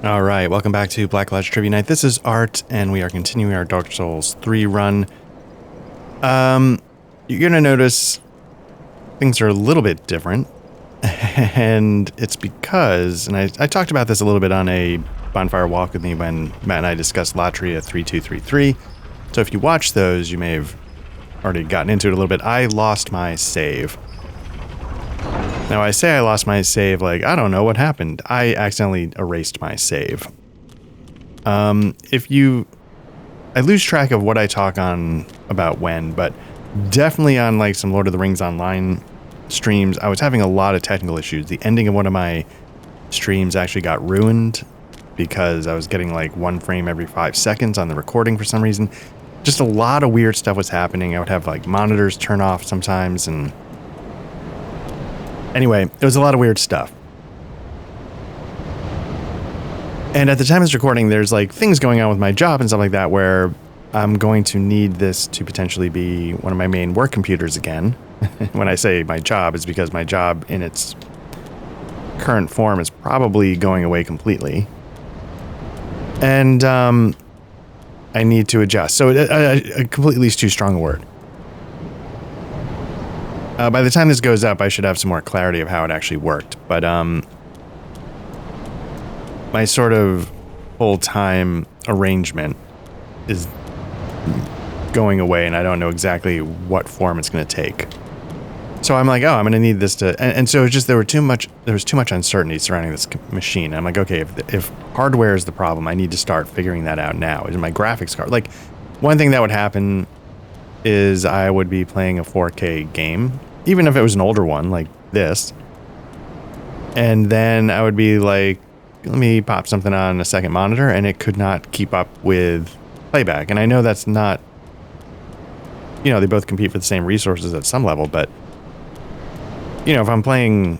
All right, welcome back to Black Lodge Trivia Night. This is Art, and we are continuing our Dark Souls 3 run. You're gonna notice things are a little bit different, and it's because, and I talked about this a little bit on a Bonfire Walk with me when Matt and I discussed Latria 3233. So if you watch those, you may have already gotten into it a little bit. I lost my save. Now, I say I lost my save, like, I don't know what happened. I accidentally erased my save. I lose track of what I talk on about when, but definitely on, like, some Lord of the Rings Online streams, I was having a lot of technical issues. The ending of one of my streams actually got ruined because I was getting, like, 1 frame every 5 seconds on the recording for some reason. Just a lot of weird stuff was happening. I would have, like, monitors turn off sometimes, and anyway, it was a lot of weird stuff. And at the time of this recording, there's like things going on with my job and stuff like that where I'm going to need this to potentially be one of my main work computers again. When I say my job, it's because my job in its current form is probably going away completely. And I need to adjust. So completely is too strong a word. By the time this goes up, I should have some more clarity of how it actually worked. But my sort of full-time arrangement is going away, and I don't know exactly what form it's going to take. So I'm like, oh, I'm going to need this to... And so it's just there was too much uncertainty surrounding this machine. I'm like, okay, if hardware is the problem, I need to start figuring that out now. Is my graphics card... Like, one thing that would happen is I would be playing a 4K game, even if it was an older one like this, and then I would be like, let me pop something on a second monitor, and it could not keep up with playback. And I know that's not, you know, they both compete for the same resources at some level, but, you know, if I'm playing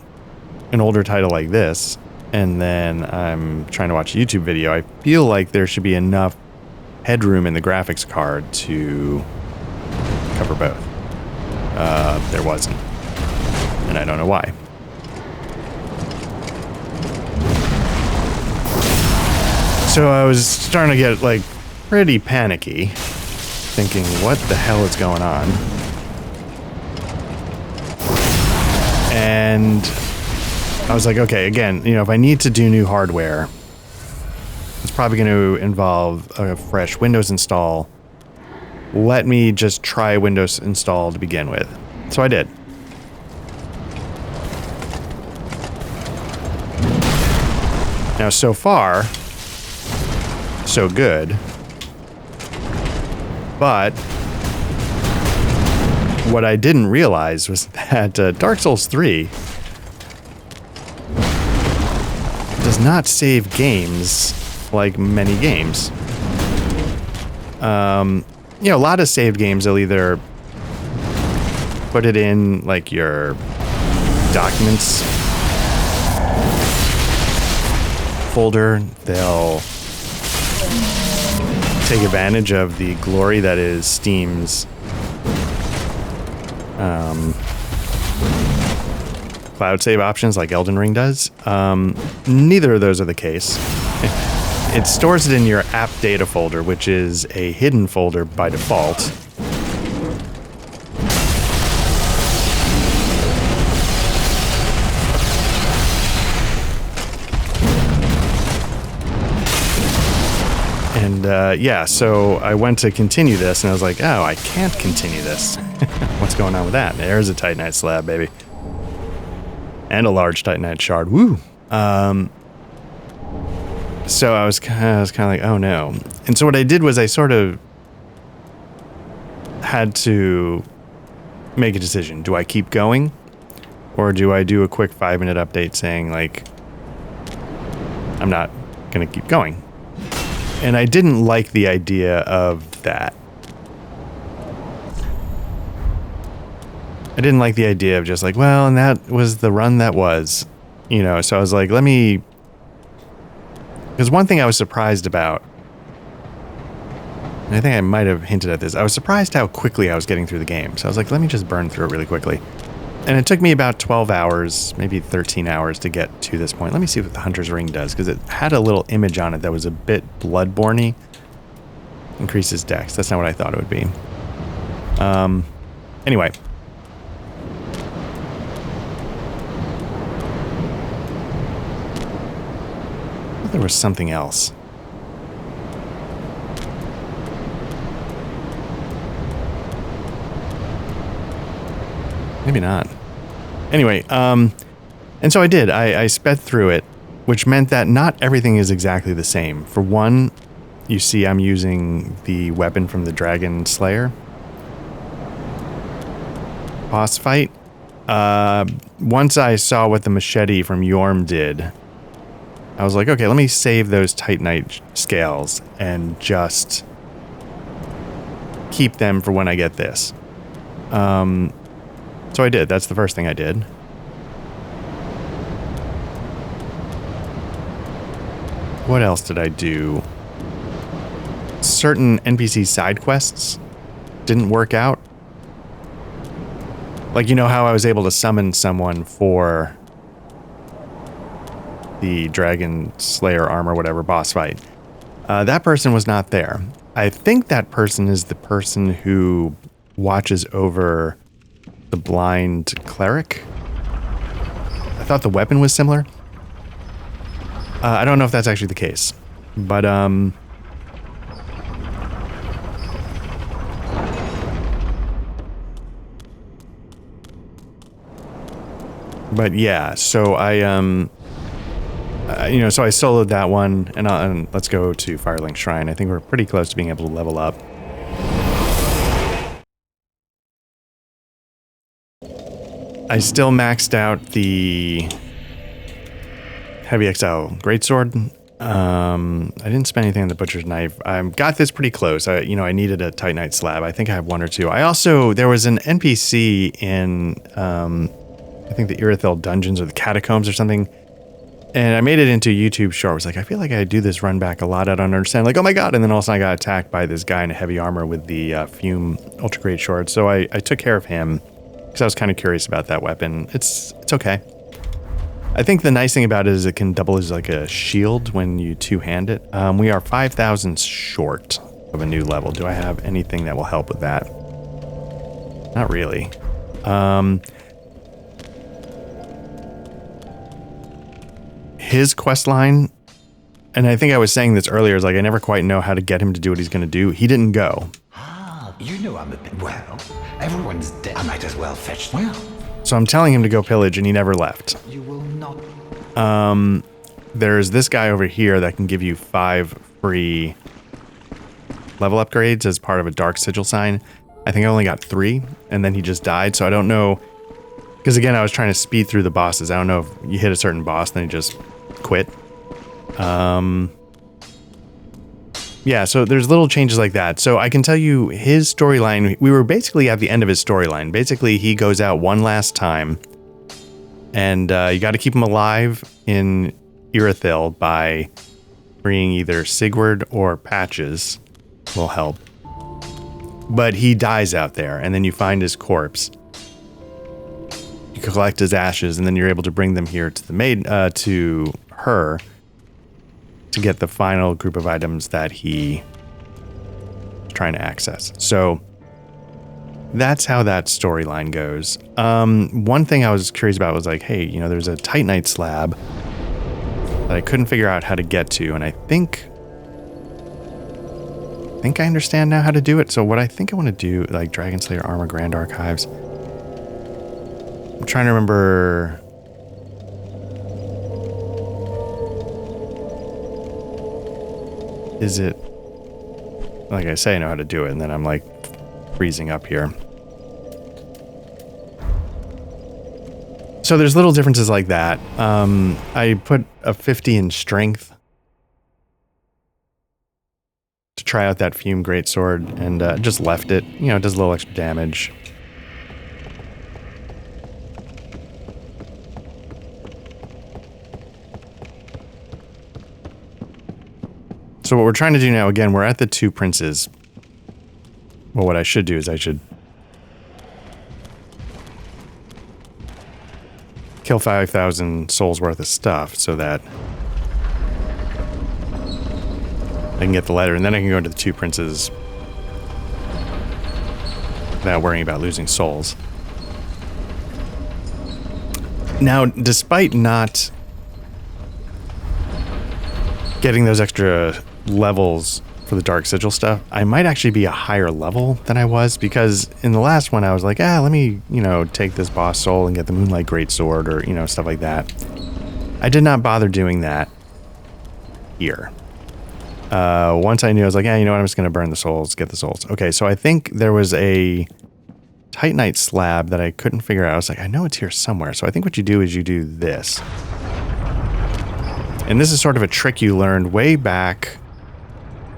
an older title like this, and then I'm trying to watch a YouTube video, I feel like there should be enough headroom in the graphics card to cover both. There wasn't, and I don't know why. So I was starting to get, like, pretty panicky, thinking, what the hell is going on? And I was like, okay, again, you know, if I need to do new hardware, it's probably going to involve a fresh Windows install. Let me just try Windows install to begin with. So I did. Now, so far, so good. But what I didn't realize was that Dark Souls 3 does not save games like many games. You know, a lot of saved games, they'll either put it in, like, your documents folder. They'll take advantage of the glory that is Steam's cloud save options like Elden Ring does. Neither of those are the case. It stores it in your app data folder, which is a hidden folder by default. And yeah, so I went to continue this, and I was like, oh, I can't continue this. What's going on with that? There's a Titanite slab, baby. And a large Titanite shard. Woo! So I was kind of like, oh no. And so what I did was I sort of had to make a decision. Do I keep going? Or do I do a quick 5-minute update saying, like, I'm not going to keep going? And I didn't like the idea of that. I didn't like the idea of just like, well, and that was the run that was, you know, so I was like, let me... Because one thing I was surprised about, and I think I might have hinted at this, I was surprised how quickly I was getting through the game. So I was like, let me just burn through it really quickly. And it took me about 12 hours, maybe 13 hours to get to this point. Let me see what the Hunter's Ring does, because it had a little image on it that was a bit Bloodborne-y. Increases dex. That's not what I thought it would be. Anyway. I thought there was something else. Maybe not. Anyway, and so I did. I sped through it, which meant that not everything is exactly the same. For one, you see I'm using the weapon from the Dragon Slayer boss fight. Once I saw what the machete from Yorm did, I was like, okay, let me save those Titanite scales and just keep them for when I get this. So I did. That's the first thing I did. What else did I do? Certain NPC side quests didn't work out. Like, you know how I was able to summon someone for the Dragon Slayer armor, whatever, boss fight. That person was not there. I think that person is the person who watches over the blind cleric. I thought the weapon was similar. I don't know if that's actually the case, but yeah, so I so I soloed that one, and let's go to Firelink Shrine. I think we're pretty close to being able to level up. I still maxed out the Heavy XL Greatsword. I didn't spend anything on the Butcher's Knife. I got this pretty close. I needed a Titanite slab. I think I have one or two. There was an NPC in, I think the Irithyll Dungeons or the Catacombs or something. And I made it into a YouTube short. I was like, I feel like I do this run back a lot. I don't understand. Like, oh my god. And then all of a sudden I got attacked by this guy in a heavy armor with the Fume Ultra Great Sword. So I took care of him because I was kind of curious about that weapon. It's okay. I think the nice thing about it is it can double as like a shield when you two-hand it. We are 5,000 short of a new level. Do I have anything that will help with that? Not really. His quest line, and I think I was saying this earlier, is like I never quite know how to get him to do what he's going to do. He didn't go. You know I'm a bit... Well, everyone's dead. I might as well fetch... Well... So I'm telling him to go pillage, and he never left. You will not... There's this guy over here that can give you 5 free level upgrades as part of a Dark Sigil sign. I think I only got 3, and then he just died, so I don't know... Because again, I was trying to speed through the bosses. I don't know if you hit a certain boss, then you just quit. Yeah, so there's little changes like that. So I can tell you his storyline, we were basically at the end of his storyline. Basically, he goes out one last time, and you got to keep him alive in Irithyll by freeing either Sigurd or Patches will help. But he dies out there, and then you find his corpse. You collect his ashes, and then you're able to bring them here to the maid, to her, to get the final group of items that he is trying to access. So that's how that storyline goes. One thing I was curious about was like, hey, there's a Titanite slab that I couldn't figure out how to get to, and I think I understand now how to do it. So what I think I want to do, like Dragon Slayer Armor Grand Archives, I'm trying to remember... Is it... Like I say, I know how to do it, and then I'm like freezing up here. So there's little differences like that. I put a 50 in strength to try out that Fume Greatsword, and just left it. It does a little extra damage. So what we're trying to do now, again, we're at the 2 princes. Well, what I should do is I should kill 5,000 souls worth of stuff so that I can get the letter, and then I can go into the two princes without worrying about losing souls. Now, despite not getting those extra levels for the Dark Sigil stuff, I might actually be a higher level than I was, because in the last one I was like, let me, take this boss soul and get the Moonlight Greatsword, or, stuff like that. I did not bother doing that here. Once I knew, I was like, you know what, I'm just going to burn the souls, get the souls. Okay, so I think there was a Titanite slab that I couldn't figure out. I was like, I know it's here somewhere. So I think what you do is you do this. And this is sort of a trick you learned way back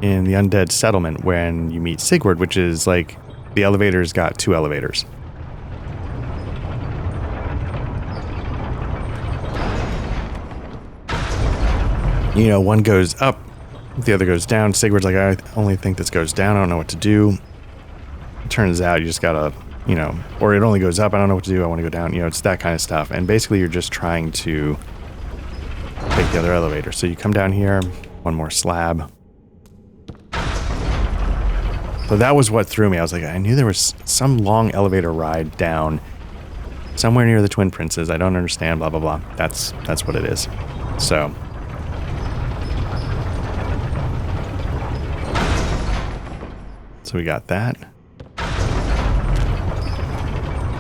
in the Undead Settlement when you meet Sigurd, which is like the elevator's got two elevators. One goes up, the other goes down. Sigurd's like, I only think this goes down. I don't know what to do. It turns out you just gotta, or it only goes up. I don't know what to do. I want to go down. It's that kind of stuff. And basically you're just trying to take the other elevator. So you come down here, one more slab. So that was what threw me. I was like, I knew there was some long elevator ride down somewhere near the Twin Princes. I don't understand, blah, blah, blah. That's what it is. So we got that.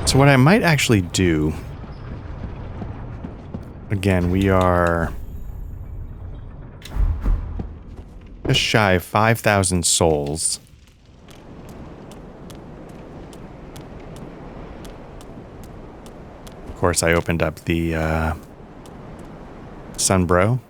So what I might actually do, again, we are just shy of 5,000 souls. Of course, I opened up the Sunbro.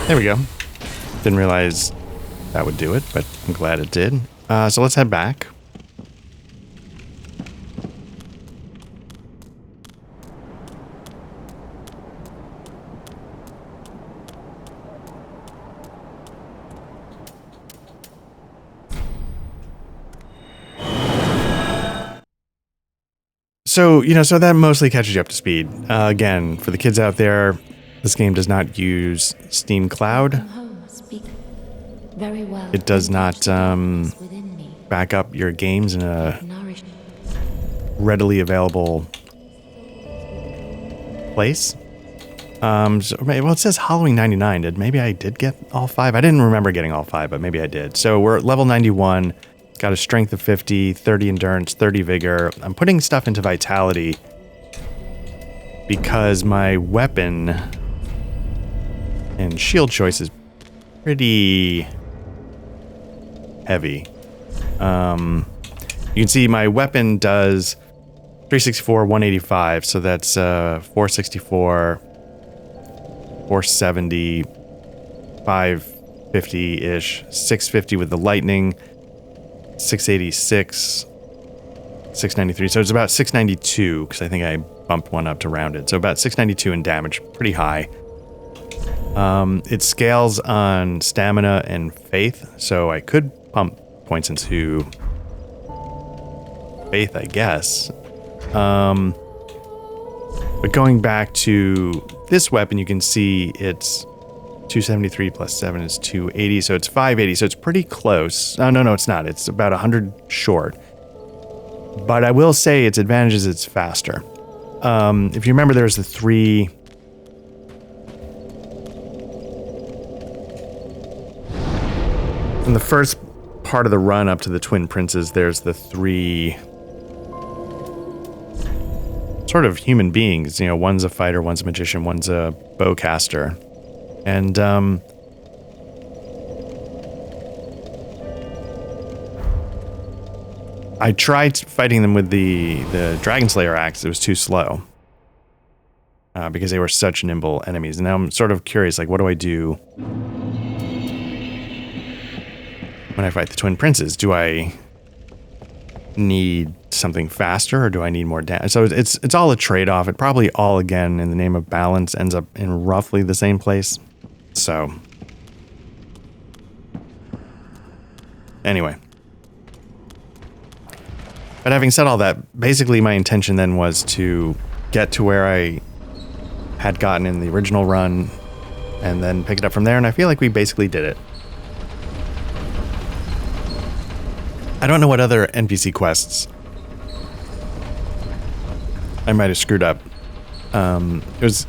There we go. Didn't realize that would do it, but I'm glad it did. So let's head back. So, so that mostly catches you up to speed. Again, for the kids out there, this game does not use Steam Cloud. It does not back up your games in a readily available place. Well, it says Halloween 99. Maybe I did get all 5? I didn't remember getting all 5, but maybe I did. So we're at level 91. It's got a strength of 50, 30 endurance, 30 vigor. I'm putting stuff into vitality because my weapon and shield choice is pretty heavy. You can see my weapon does 364, 185, so that's 464, 470, 550-ish, 650 with the lightning, 686, 693. So it's about 692 because I think I bumped one up to round it. So about 692 in damage, pretty high. It scales on stamina and faith, so I could pump points into faith, I guess. But going back to this weapon, you can see it's 273 plus 7 is 280, so it's 580, so it's pretty close. Oh, no, it's not. It's about 100 short. But I will say its advantage is it's faster. If you remember, there's the 3... In the first part of the run up to the Twin Princes, there's the 3 sort of human beings. One's a fighter, one's a magician, one's a bowcaster. And I tried fighting them with the Dragon Slayer axe. It was too slow because they were such nimble enemies. And now I'm sort of curious, like, what do I do when I fight the Twin Princes? Do I need something faster or do I need more damage? So it's all a trade-off. It probably all, again, in the name of balance, ends up in roughly the same place. So anyway. But having said all that, basically my intention then was to get to where I had gotten in the original run and then pick it up from there, and I feel like we basically did it. I don't know what other NPC quests I might have screwed up. It was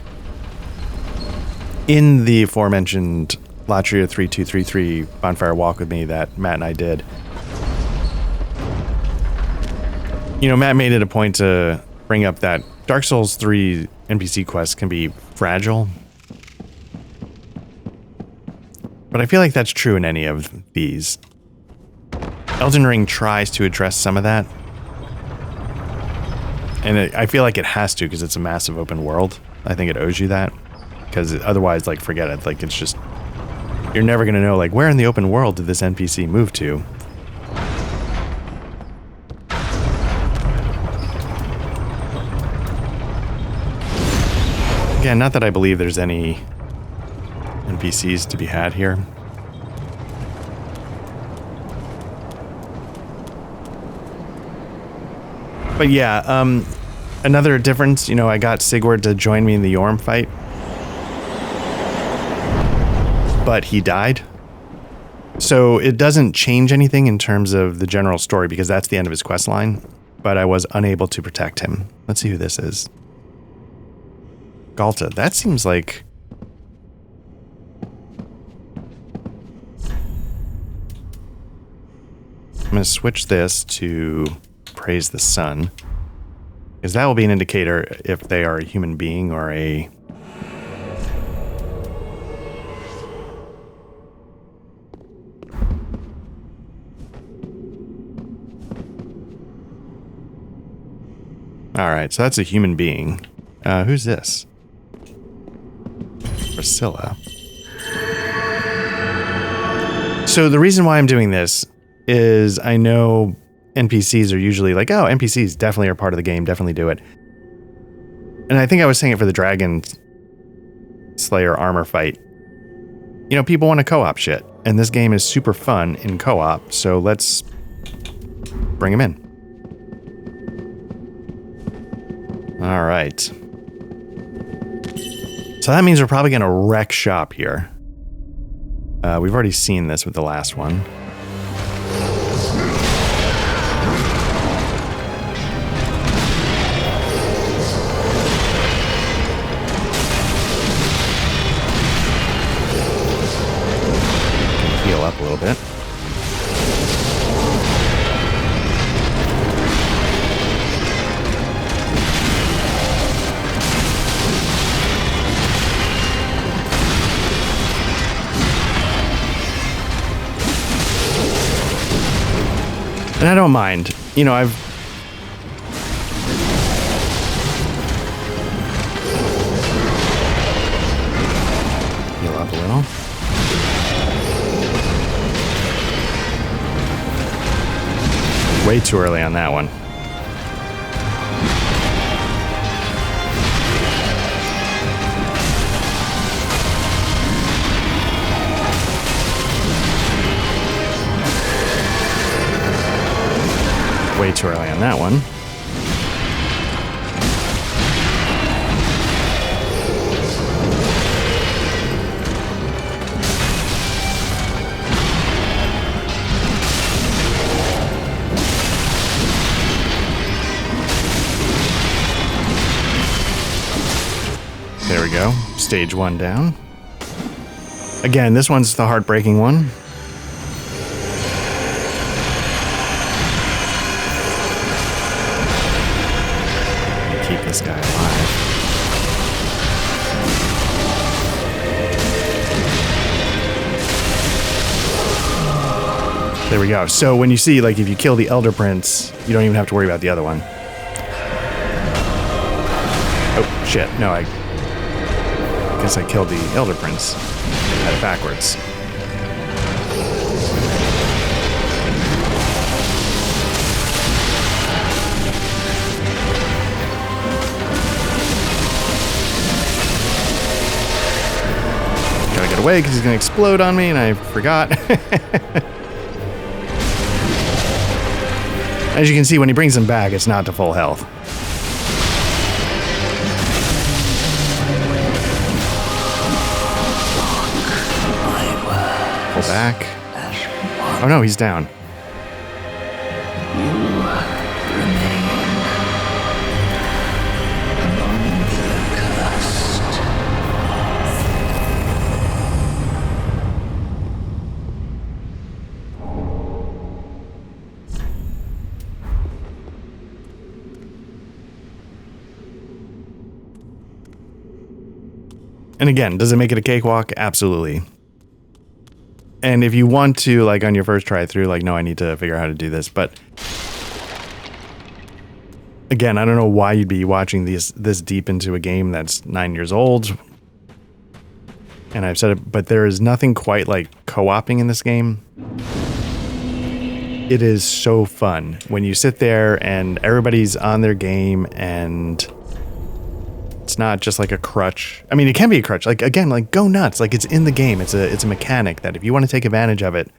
in the aforementioned Latria 3233 Bonfire Walk with me that Matt and I did. You know, Matt made it a point to bring up that Dark Souls 3 NPC quests can be fragile. But I feel like that's true in any of these. Elden Ring tries to address some of that. And I feel like it has to because it's a massive open world. I think it owes you that. Because otherwise, like, forget it. Like, it's just... You're never going to know, like, where in the open world did this NPC move to? Again, not that I believe there's any NPCs to be had here. But yeah, another difference, you know, I got Sigurd to join me in the Yorm fight. But he died. So it doesn't change anything in terms of the general story because that's the end of his quest line. But I was unable to protect him. Let's see who this is. Galta. That seems like... I'm going to switch this to Praise the Sun. Because that will be an indicator if they are a human being or a... Alright, so that's a human being. Who's this? Priscilla. So the reason why I'm doing this is I know NPCs are usually like, oh, NPCs definitely are part of the game, definitely do it. And I think I was saying it for the Dragon Slayer armor fight. You know, people want to co-op shit, and this game is super fun in co-op, so let's bring them in. All right. So that means we're probably going to wreck shop here. We've already seen this with the last one. Heal up a little bit. And I don't mind. You know, I've... Heal up a little. Way too early on that one. Way too early on that one. There we go. Stage 1 down. Again, this one's the heartbreaking one. Keep this guy alive. There we go. So when you see, like, if you kill the Elder Prince, you don't even have to worry about the other one. Oh, shit. No, I guess I killed the Elder Prince. Had it backwards. away because he's going to explode on me, and I forgot. As you can see, when he brings him back, it's not to full health. Pull back. Oh no, he's down. And again, does it make it a cakewalk? Absolutely. And if you want to, like, on your first try through, like, no, I need to figure out how to do this. But again, I don't know why you'd be watching this deep into a game that's 9 years old. And I've said it, but there is nothing quite like co-oping in this game. It is so fun when you sit there and everybody's on their game, and it's not just like a crutch. I mean, it can be a crutch. Like, again, like, go nuts. Like, it's in the game. It's a mechanic that if you want to take advantage of it,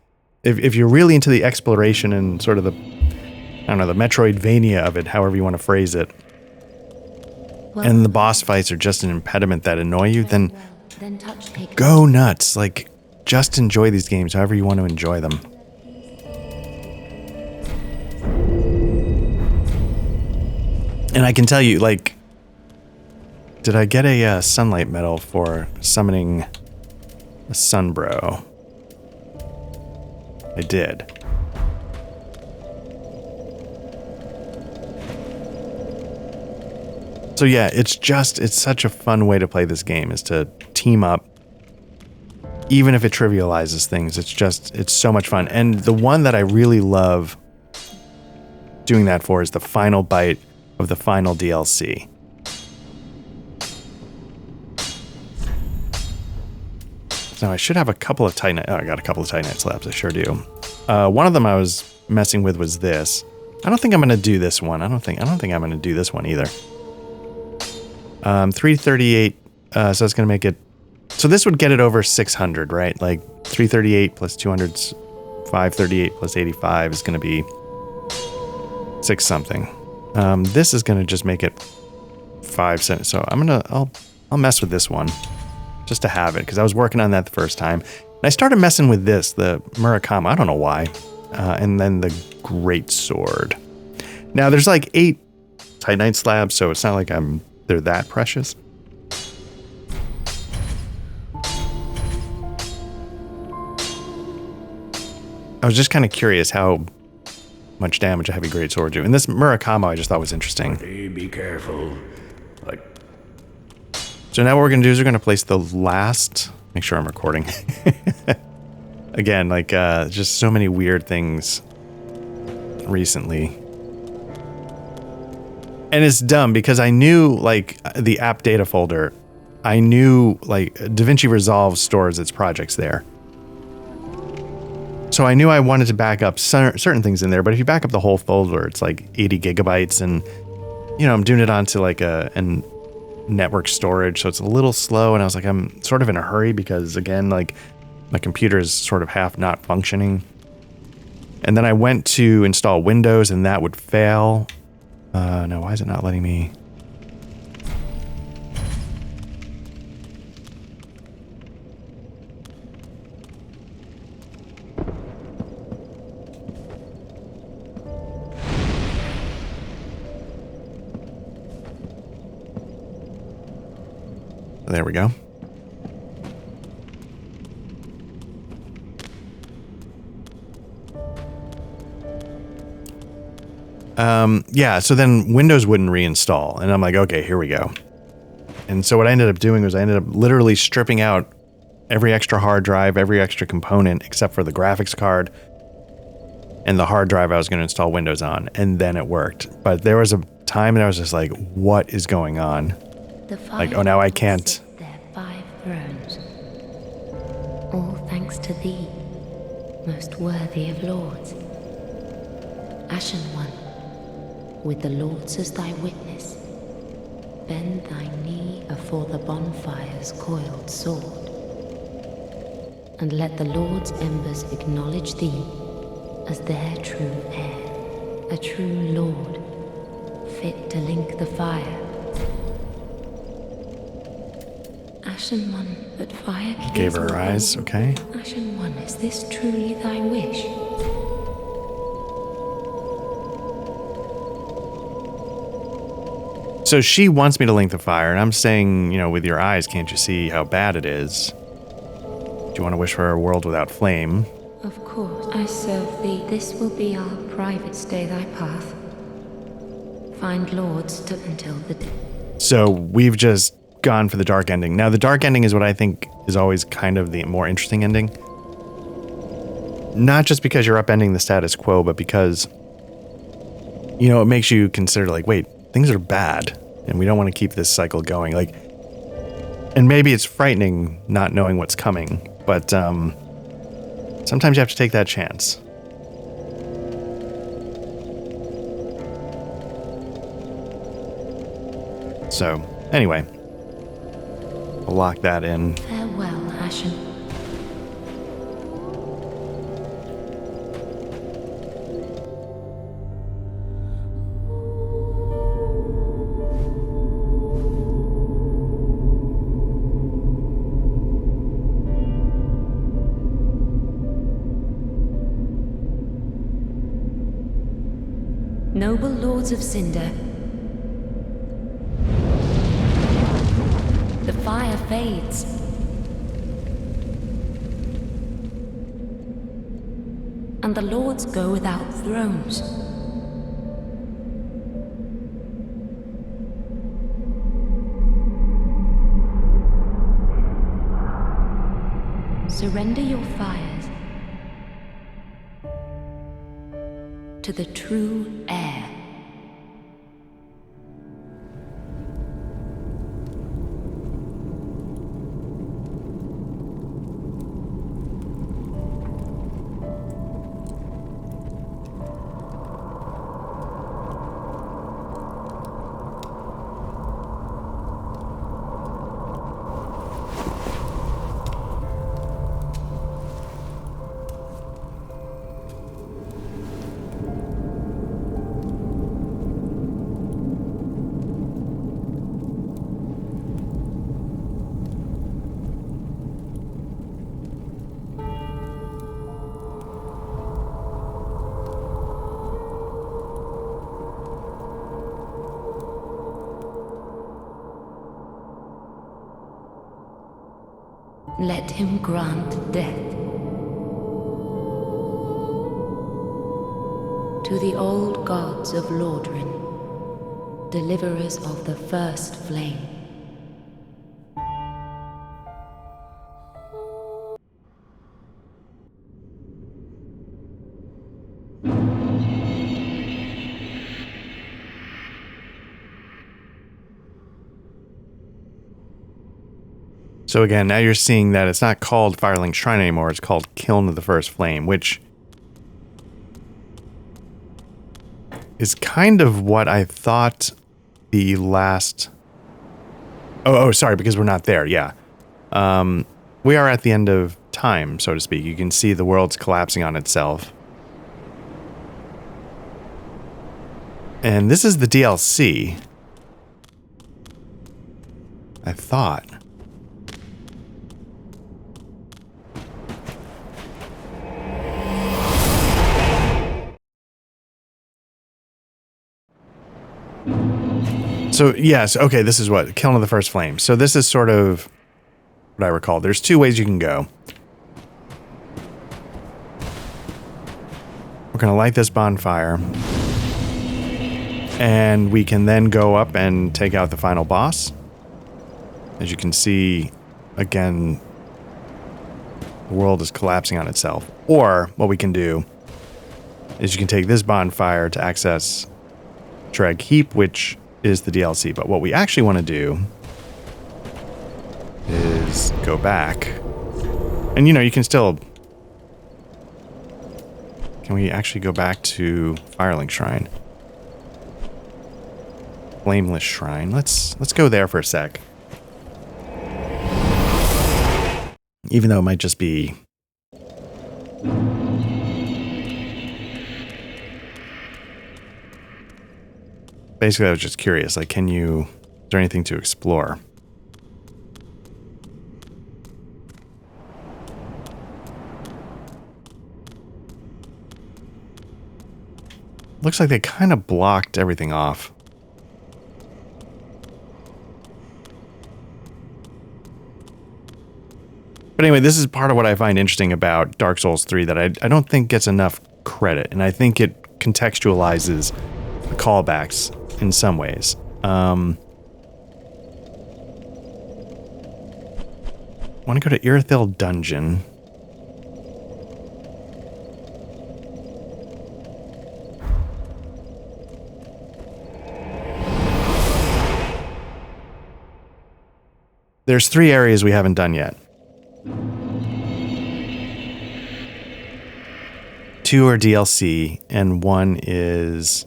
if you're really into the exploration and sort of the, I don't know, the Metroidvania of it, however you want to phrase it, and the boss fights are just an impediment that annoy you, then go nuts. Like, just enjoy these games however you want to enjoy them. And I can tell you, like, did I get a sunlight medal for summoning a Sunbro? I did. So yeah, it's such a fun way to play this game, is to team up. Even if it trivializes things, it's so much fun. And the one that I really love doing that for is the final bite of the final DLC. Now I should have a couple of Titanite. Oh, I got a couple of Titanite slabs. I sure do. One of them I was messing with was this. I don't think I'm going to do this one. I don't think I'm going to do this one either. 338. So it's going to make it. So this would get it over 600, right? Like 338 plus 200, 538 plus 85 is going to be 6 something. This is going to just make it 5 cents. So I'll mess with this one, just to have it, because I was working on that the first time. And I started messing with this, the Murakami, I don't know why. And then the Great Sword. Now there's like 8 Titanite slabs, so it's not like they're that precious. I was just kind of curious how much damage a heavy Great Sword do. And this Murakami I just thought was interesting. Be careful. Like, so now what we're going to do is we're going to place the last... Make sure I'm recording. Again, like, just so many weird things recently. And it's dumb because I knew, like, the app data folder. I knew, like, DaVinci Resolve stores its projects there. So I knew I wanted to back up certain things in there, but if you back up the whole folder, it's like 80 gigabytes, and, you know, I'm doing it onto, like, a network storage, so it's a little slow, and I was like, I'm sort of in a hurry because, again, like, my computer is sort of half not functioning. And then I went to install Windows, and that would fail. No, why is it not letting me? There we go. Yeah, so then Windows wouldn't reinstall, and I'm like, okay, here we go. And so what I ended up doing was I ended up literally stripping out every extra hard drive, every extra component, except for the graphics card and the hard drive I was going to install Windows on, and then it worked. But there was a time that I was just like, what is going on? Like, oh, now I can't. Their 5 thrones, all thanks to thee, most worthy of lords. Ashen One, with the lords as thy witness, bend thy knee afore the bonfire's coiled sword. and let the Lord's embers acknowledge thee as their true heir, a true Lord, fit to link the fire. Ashen One, but fire Gave her her eyes, okay. Ashen One, is this truly thy wish? So she wants me to link the fire, and I'm saying, with your eyes, can't you see how bad it is? Do you want to wish for a world without flame? Of course, I serve thee. This will be our private stay thy path. Find lords until the day. So we've just gone for the dark ending. Now, the dark ending is what I think is always kind of the more interesting ending. Not just because you're upending the status quo, but because, it makes you consider, like, wait, things are bad, and we don't want to keep this cycle going. Like, and maybe it's frightening not knowing what's coming, but sometimes you have to take that chance. So, anyway, we'll lock that in. Farewell, Ashen. Noble Lords of Cinder, the fire fades. And the lords go without thrones. Surrender your fires to the true heir. Let him grant death to the old gods of Lordran, deliverers of the first flame. So again, now you're seeing that it's not called Firelink Shrine anymore, it's called Kiln of the First Flame, which is kind of what I thought the last... Oh, sorry, because we're not there, yeah. We are at the end of time, so to speak. You can see the world's collapsing on itself. And this is the DLC. I thought. So, yes, okay, this is what? Kiln of the First Flame. So this is sort of what I recall. There's two ways you can go. We're going to light this bonfire. And we can then go up and take out the final boss. As you can see, again, the world is collapsing on itself. Or what we can do is you can take this bonfire to access Dreg Heap, which is the DLC. But what we actually want to do is go back. And you can still... Can we actually go back to Firelink Shrine? Flameless Shrine. Let's go there for a sec. Even though it might just be Basically, I was just curious, like, is there anything to explore? Looks like they kind of blocked everything off. But anyway, this is part of what I find interesting about Dark Souls 3 that I don't think gets enough credit, and I think it contextualizes the callbacks in some ways. I want to go to Irithyll Dungeon. There's 3 areas we haven't done yet. 2 are DLC, and 1 is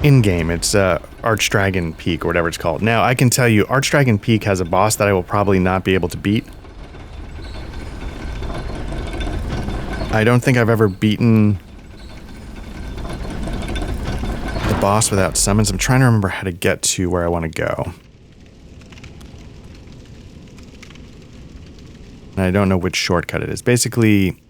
in-game. It's Archdragon Peak, or whatever it's called. Now, I can tell you, Archdragon Peak has a boss that I will probably not be able to beat. I don't think I've ever beaten the boss without summons. I'm trying to remember how to get to where I want to go. And I don't know which shortcut it is. Basically,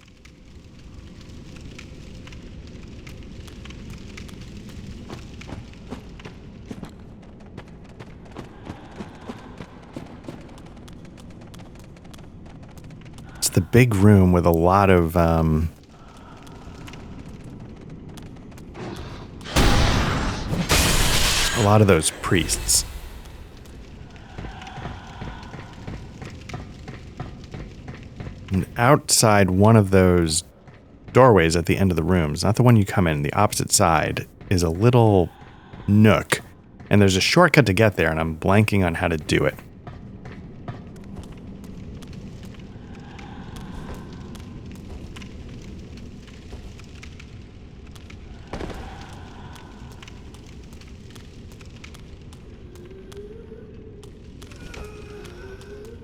it's the big room with a lot of those priests. And outside one of those doorways at the end of the rooms, not the one you come in, the opposite side, is a little nook. And there's a shortcut to get there, and I'm blanking on how to do it.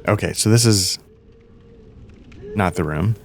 Okay, so this is not the room.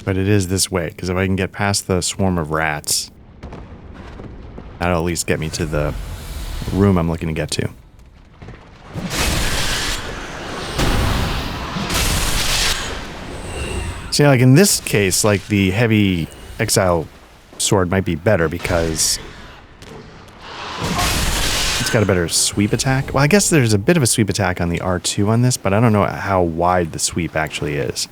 But it is this way, because if I can get past the swarm of rats, that'll at least get me to the room I'm looking to get to. See, like in this case, like the heavy exile sword might be better because it's got a better sweep attack. Well, I guess there's a bit of a sweep attack on the R2 on this, but I don't know how wide the sweep actually is.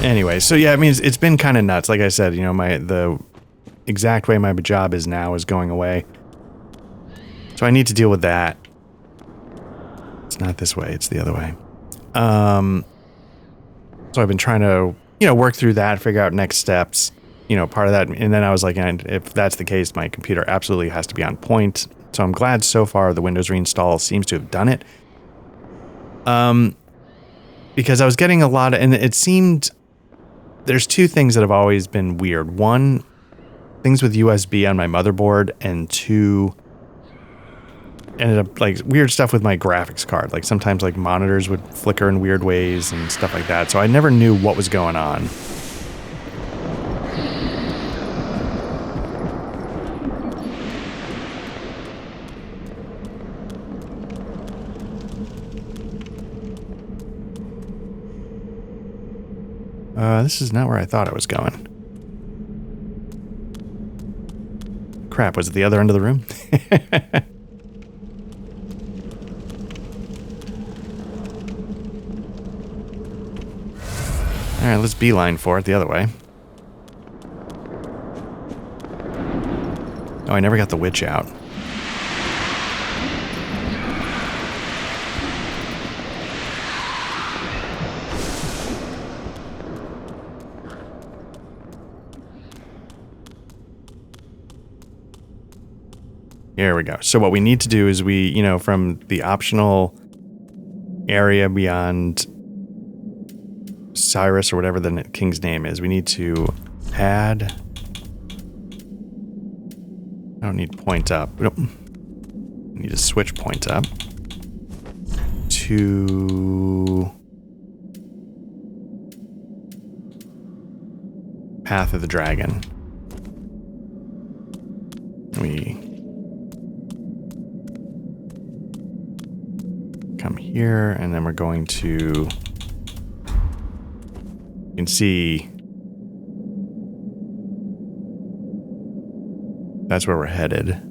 Anyway, so yeah, I mean, it's been kind of nuts. Like I said, you know, the exact way my job is now is going away. So I need to deal with that. It's not this way, it's the other way. So I've been trying to, you know, work through that, figure out next steps, you know, part of that. And then I was like, and if that's the case, my computer absolutely has to be on point. So I'm glad so far the Windows reinstall seems to have done it. Because I was getting a lot of, and it seemed, there's 2 things that have always been weird. 1, things with USB on my motherboard, and 2, ended up like weird stuff with my graphics card. Like sometimes like monitors would flicker in weird ways and stuff like that. So I never knew what was going on. This is not where I thought I was going. Crap, was it the other end of the room? Alright, let's beeline for it the other way. Oh, I never got the witch out. Here we go. So what we need to do is we, you know, from the optional area beyond Cyrus or whatever the king's name is, we need to add... I don't need point up. We need to switch point up to Path of the Dragon. We come here, and then we're going to... You can see that's where we're headed.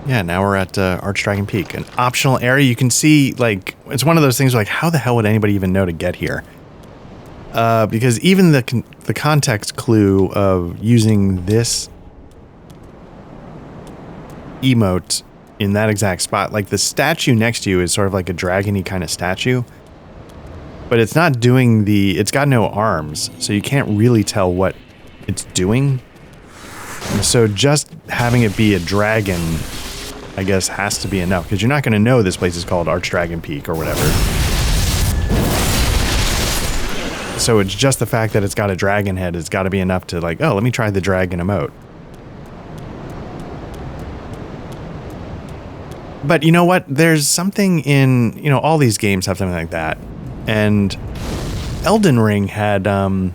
Yeah, now we're at Archdragon Peak, an optional area. You can see, like, it's one of those things where, like, how the hell would anybody even know to get here? Because even the context clue of using this emote in that exact spot, like the statue next to you is sort of like a dragon-y kind of statue, but it's not doing it's got no arms, so you can't really tell what it's doing. So just having it be a dragon, I guess, has to be enough, because you're not going to know this place is called Archdragon Peak or whatever. So it's just the fact that it's got a dragon head. It's got to be enough to, like, oh, let me try the dragon emote. But you know what? There's something in, you know, all these games have something like that. And Elden Ring had, man,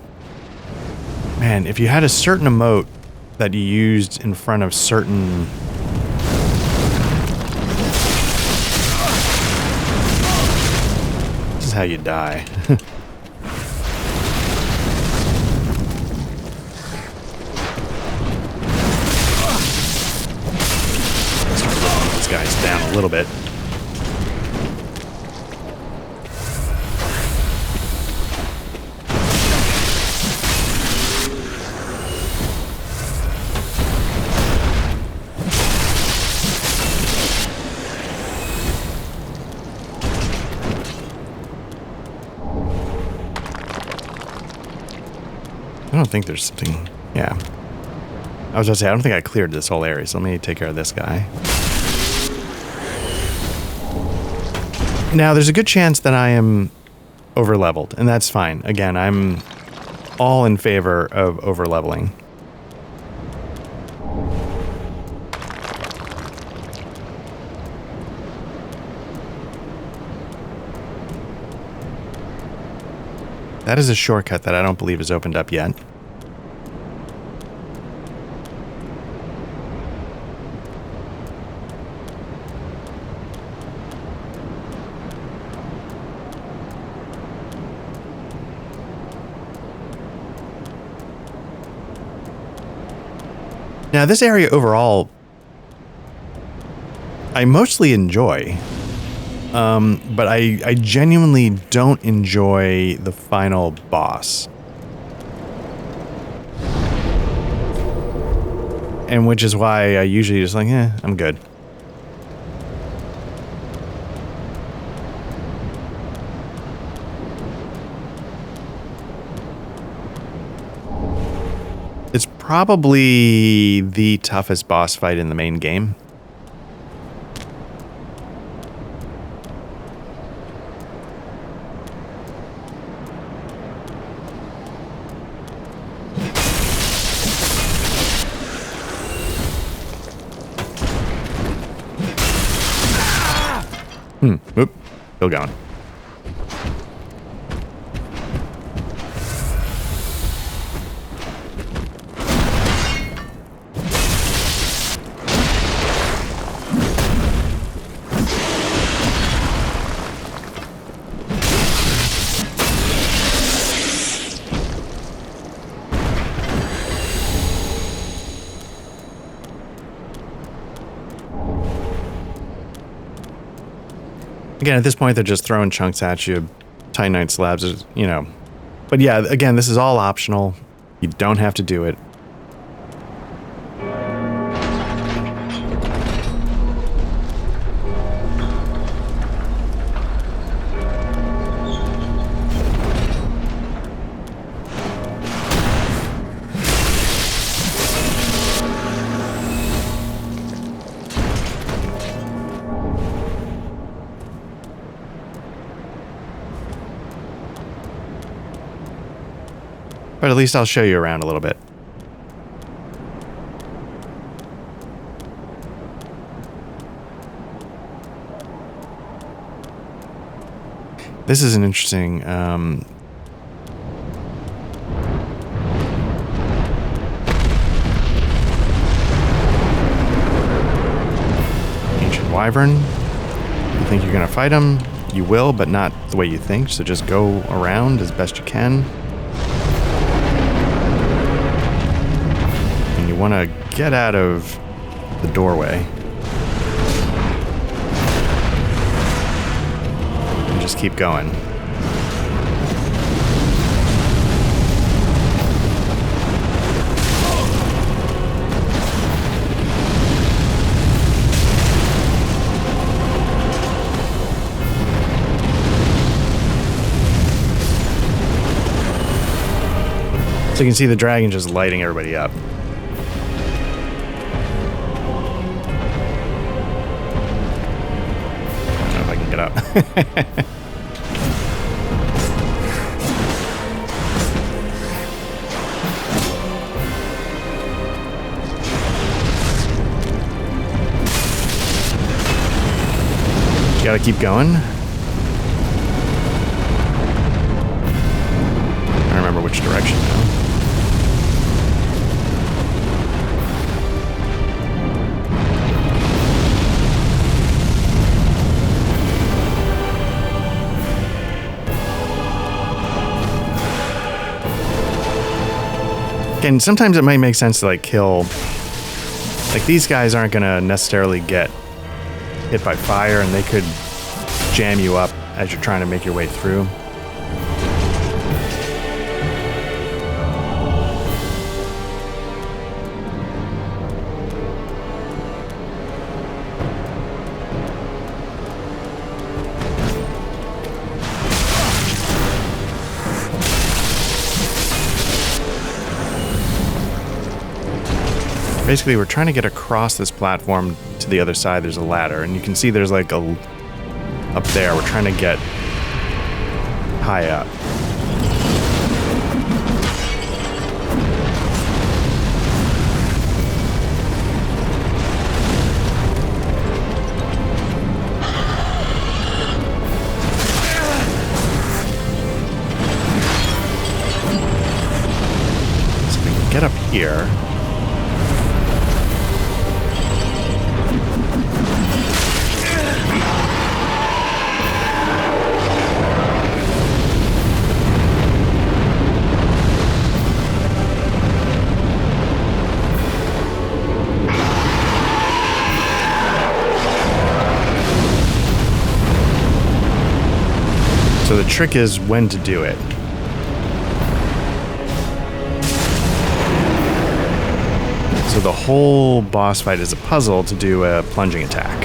if you had a certain emote that you used in front of certain... This is how you die. This guy's down a little bit. I don't think there's something... Yeah. I was going to say, I don't think I cleared this whole area, so let me take care of this guy. Now, there's a good chance that I am over-leveled, and that's fine. Again, I'm all in favor of over-leveling. That is a shortcut that I don't believe is opened up yet. Now, this area overall, I mostly enjoy. But I genuinely don't enjoy the final boss. And which is why I usually just like, I'm good. probably the toughest boss fight in the main game. Oop. Still going. Again, at this point, they're just throwing chunks at you. Titanite slabs, you know. But yeah, again, this is all optional. You don't have to do it. But at least I'll show you around a little bit. This is an interesting... Ancient Wyvern. You think you're going to fight him? You will, but not the way you think. So just go around as best you can. Want to get out of the doorway and just keep going. So you can see the dragon just lighting everybody up. Up. You gotta keep going. I don't remember which direction now. And sometimes it might make sense to like kill, like these guys aren't gonna necessarily get hit by fire and they could jam you up as you're trying to make your way through. Basically, we're trying to get across this platform to the other side. There's a ladder, and you can see there's like a... up there, we're trying to get high up. So we can get up here. So the trick is when to do it. So the whole boss fight is a puzzle to do a plunging attack.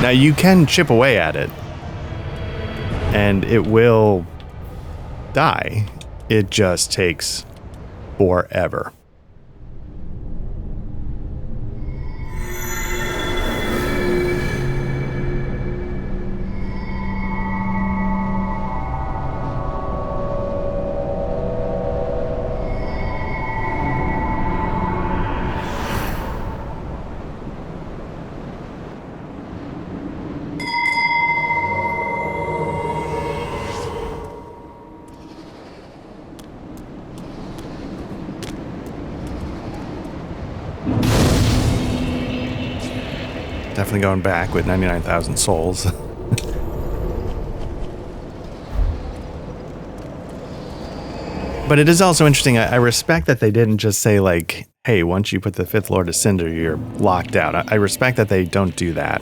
Now you can chip away at it, and it will die. It just takes forever. Definitely going back with 99,000 souls. But it is also interesting. I respect that they didn't just say, like, hey, once you put the 5th Lord of Cinder, you're locked out. I respect that they don't do that.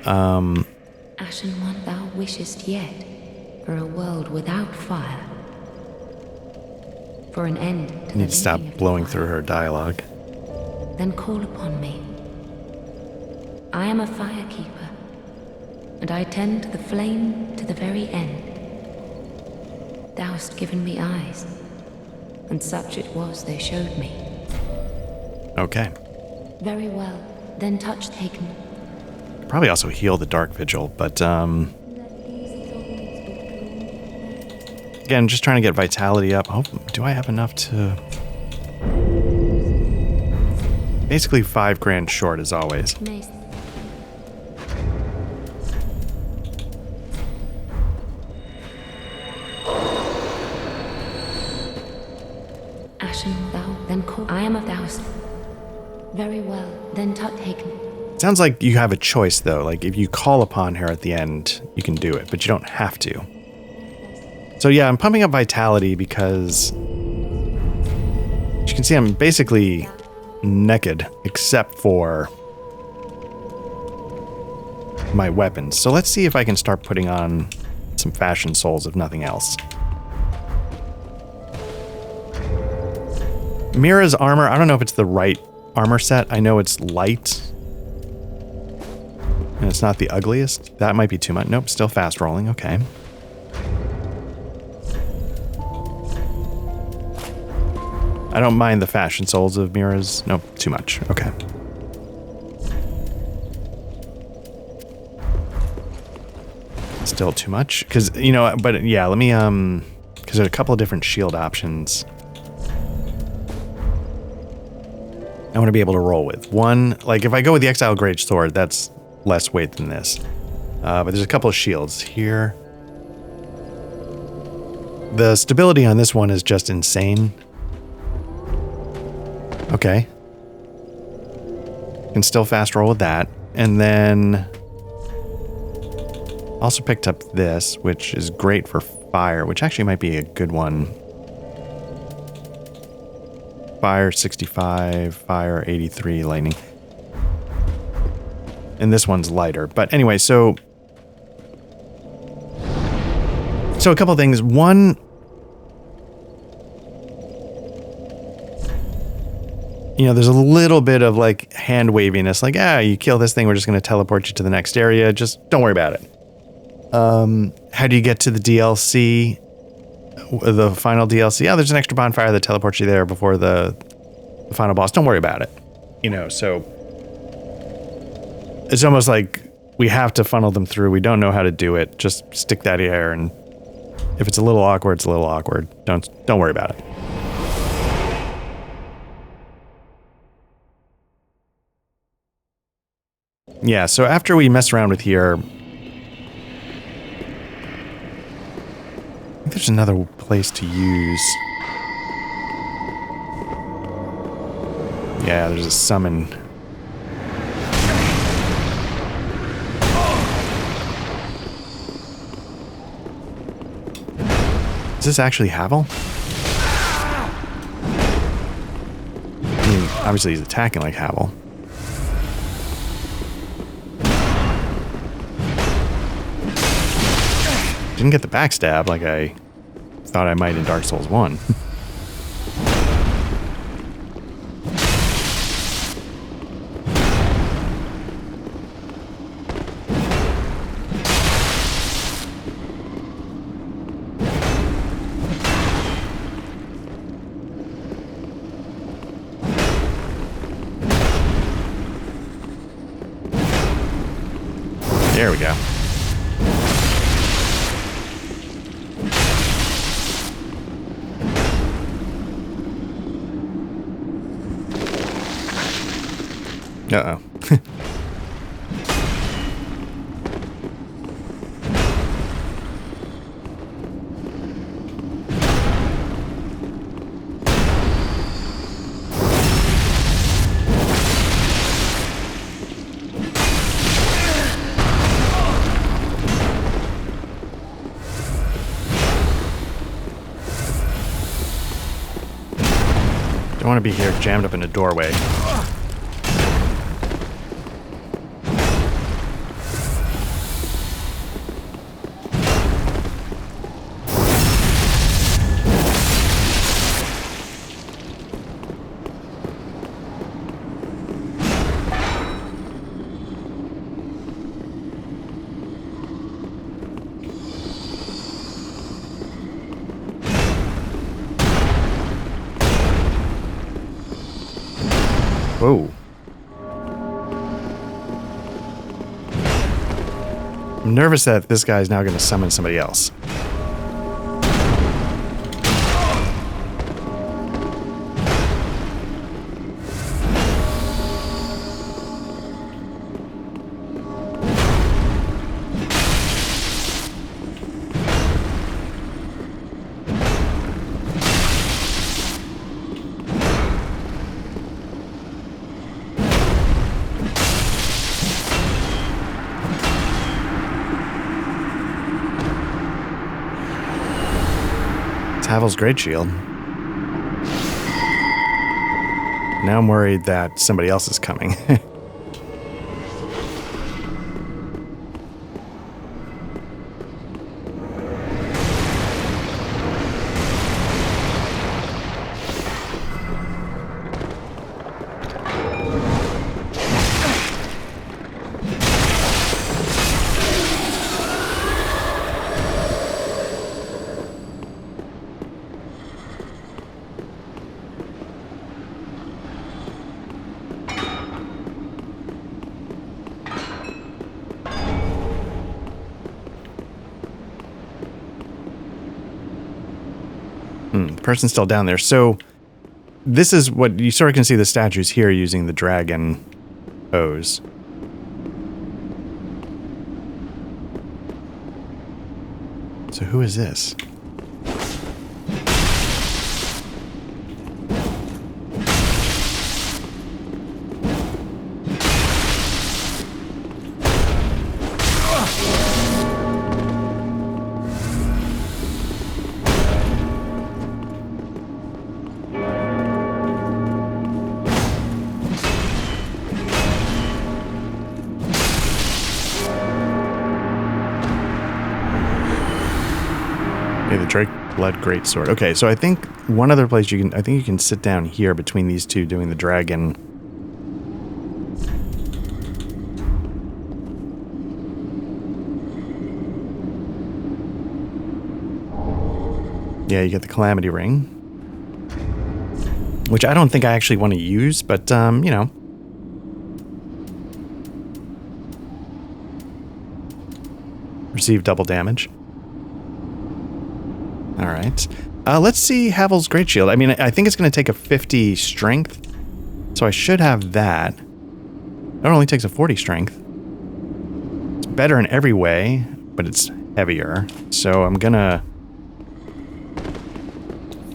Ashen One, thou wishest yet for a world without fire. For an end to I need to stop the blowing fire. through her dialogue. Then call upon me. I am a firekeeper, and I tend the flame to the very end. Thou hast given me eyes, and such it was they showed me. Okay. Very well, then touch taken. Probably also heal the Dark Vigil, but again, just trying to get vitality up. Oh, do I have enough to... Basically 5 grand short as always. Ashen thou, then call. I am of thous. Very well, then touch taken. Sounds like you have a choice, though. Like, if you call upon her at the end, you can do it, but you don't have to. So yeah, I'm pumping up vitality because... As you can see, I'm basically naked, except for my weapons. So let's see if I can start putting on some fashion souls, if nothing else. Mira's armor, I don't know if it's the right armor set. I know it's light. And it's not the ugliest. That might be too much. Nope, still fast rolling. Okay. I don't mind the fashion souls of Mira's. Nope, too much. Okay. Still too much? Because, you know, but yeah, let me, because there's a couple of different shield options I want to be able to roll with. One, like if I go with the Exile Great Sword, that's less weight than this. But there's a couple of shields here. The stability on this one is just insane. Okay. Can still fast roll with that. And then also picked up this, which is great for fire, which actually might be a good one. Fire 65, fire 83, lightning. And this one's lighter. But anyway, so a couple things. One, you know, there's a little bit of like hand waviness, like, you kill this thing, we're just going to teleport you to the next area. Just don't worry about it. How do you get to the DLC? The final DLC? Oh, there's an extra bonfire that teleports you there before the final boss. Don't worry about it. You know, so it's almost like we have to funnel them through. We don't know how to do it. Just stick that here, and if it's a little awkward, it's a little awkward. Don't worry about it. Yeah, so after we mess around with here, I think there's another place to use. Yeah, there's a summon. Is this actually Havel? I mean, obviously he's attacking like Havel. Didn't get the backstab like I thought I might in Dark Souls 1. There we go. Uh-oh. Don't want to be here jammed up in a doorway. Whoa. I'm nervous that this guy's now going to summon somebody else. Havel's Great Shield. Now I'm worried that somebody else is coming. The person's still down there. So this is what you sort of can see the statues here using the dragon hose. So who is this? The Drake Blood Greatsword. Okay, so I think one other place you can sit down here between these two doing the dragon. Yeah, you get the Calamity Ring, which I don't think I actually want to use, but you know. Receive double damage. All right. Let's see Havel's Great Shield. I mean, I think it's going to take a 50 strength, so I should have that. It only takes a 40 strength. It's better in every way, but it's heavier. So I'm going to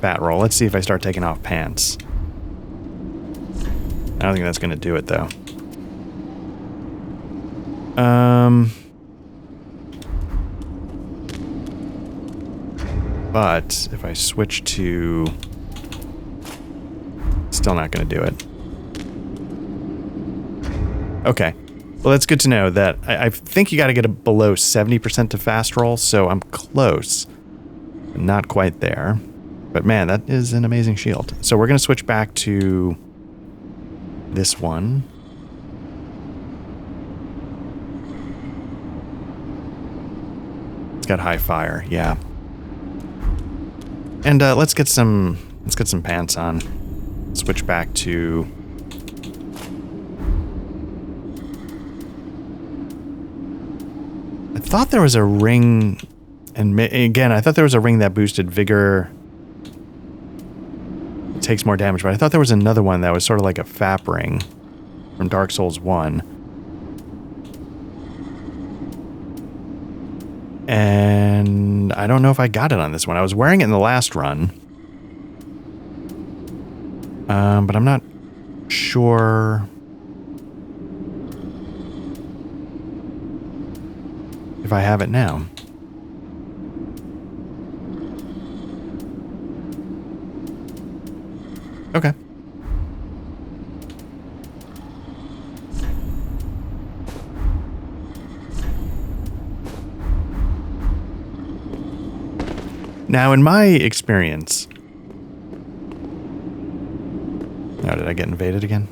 fat roll. Let's see if I start taking off pants. I don't think that's going to do it, though. But if I switch to... Still not going to do it. Okay. Well, that's good to know that I think you got to get it below 70% to fast roll, so I'm close. Not quite there. But man, that is an amazing shield. So we're going to switch back to this one. It's got high fire, yeah. And let's get some pants on. Switch back to... I thought there was a ring, and again, I thought there was a ring that boosted vigor. It takes more damage, but I thought there was another one that was sort of like a FAP ring from Dark Souls 1. And I don't know if I got it on this one. I was wearing it in the last run. But I'm not sure if I have it now. Okay. Now, in my experience... Oh, did I get invaded again?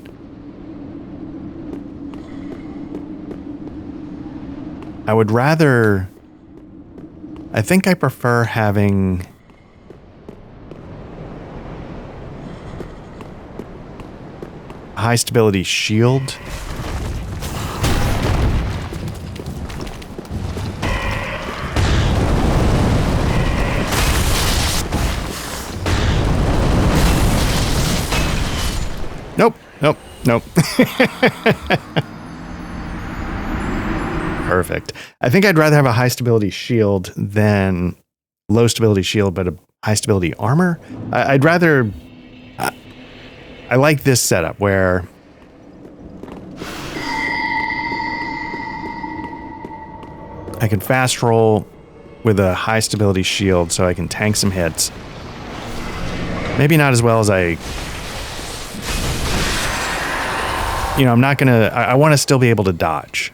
I would rather... I think I prefer having... a high stability shield. Nope, nope, nope. Perfect. I think I'd rather have a high stability shield than low stability shield, but a high stability armor. I'd rather... I like this setup where... I can fast roll with a high stability shield so I can tank some hits. Maybe not as well as I... You know, I'm not gonna... I want to still be able to dodge.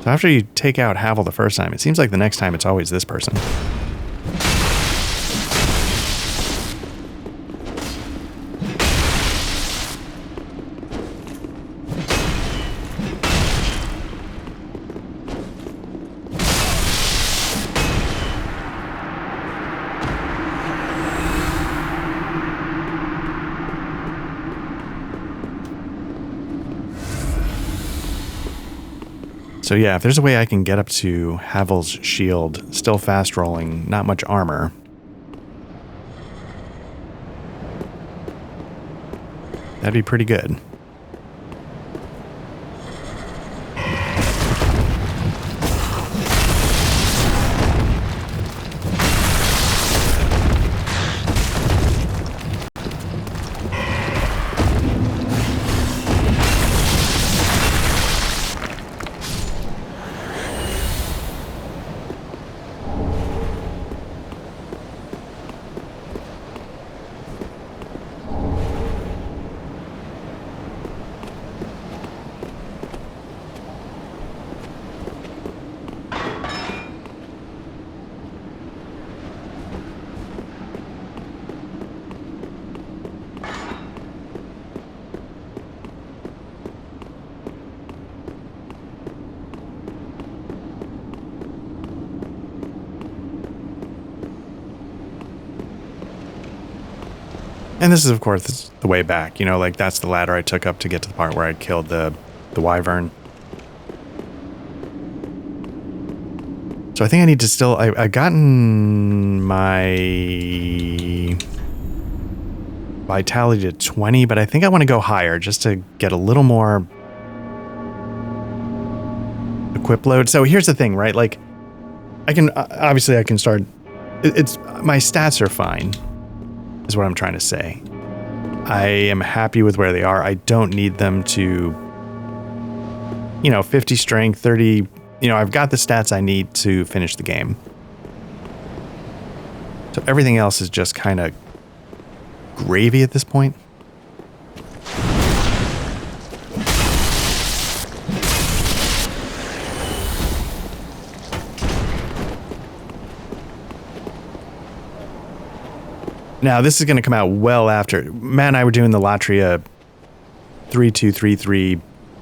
So after you take out Havel the first time, it seems like the next time it's always this person. So yeah, if there's a way I can get up to Havel's shield, still fast rolling, not much armor. That'd be pretty good. And this is, of course, the way back. You know, like, that's the ladder I took up to get to the part where I killed the wyvern. So I think I need to still... I've gotten my vitality to 20, but I think I want to go higher just to get a little more equip load. So here's the thing, right? Like, I can... Obviously, I can start... It's... My stats are fine. Is what I'm trying to say. I am happy with where they are. I don't need them to, 50 strength, 30, I've got the stats I need to finish the game. So everything else is just kind of gravy at this point. Now, this is going to come out well after. Matt and I were doing the Latria 3233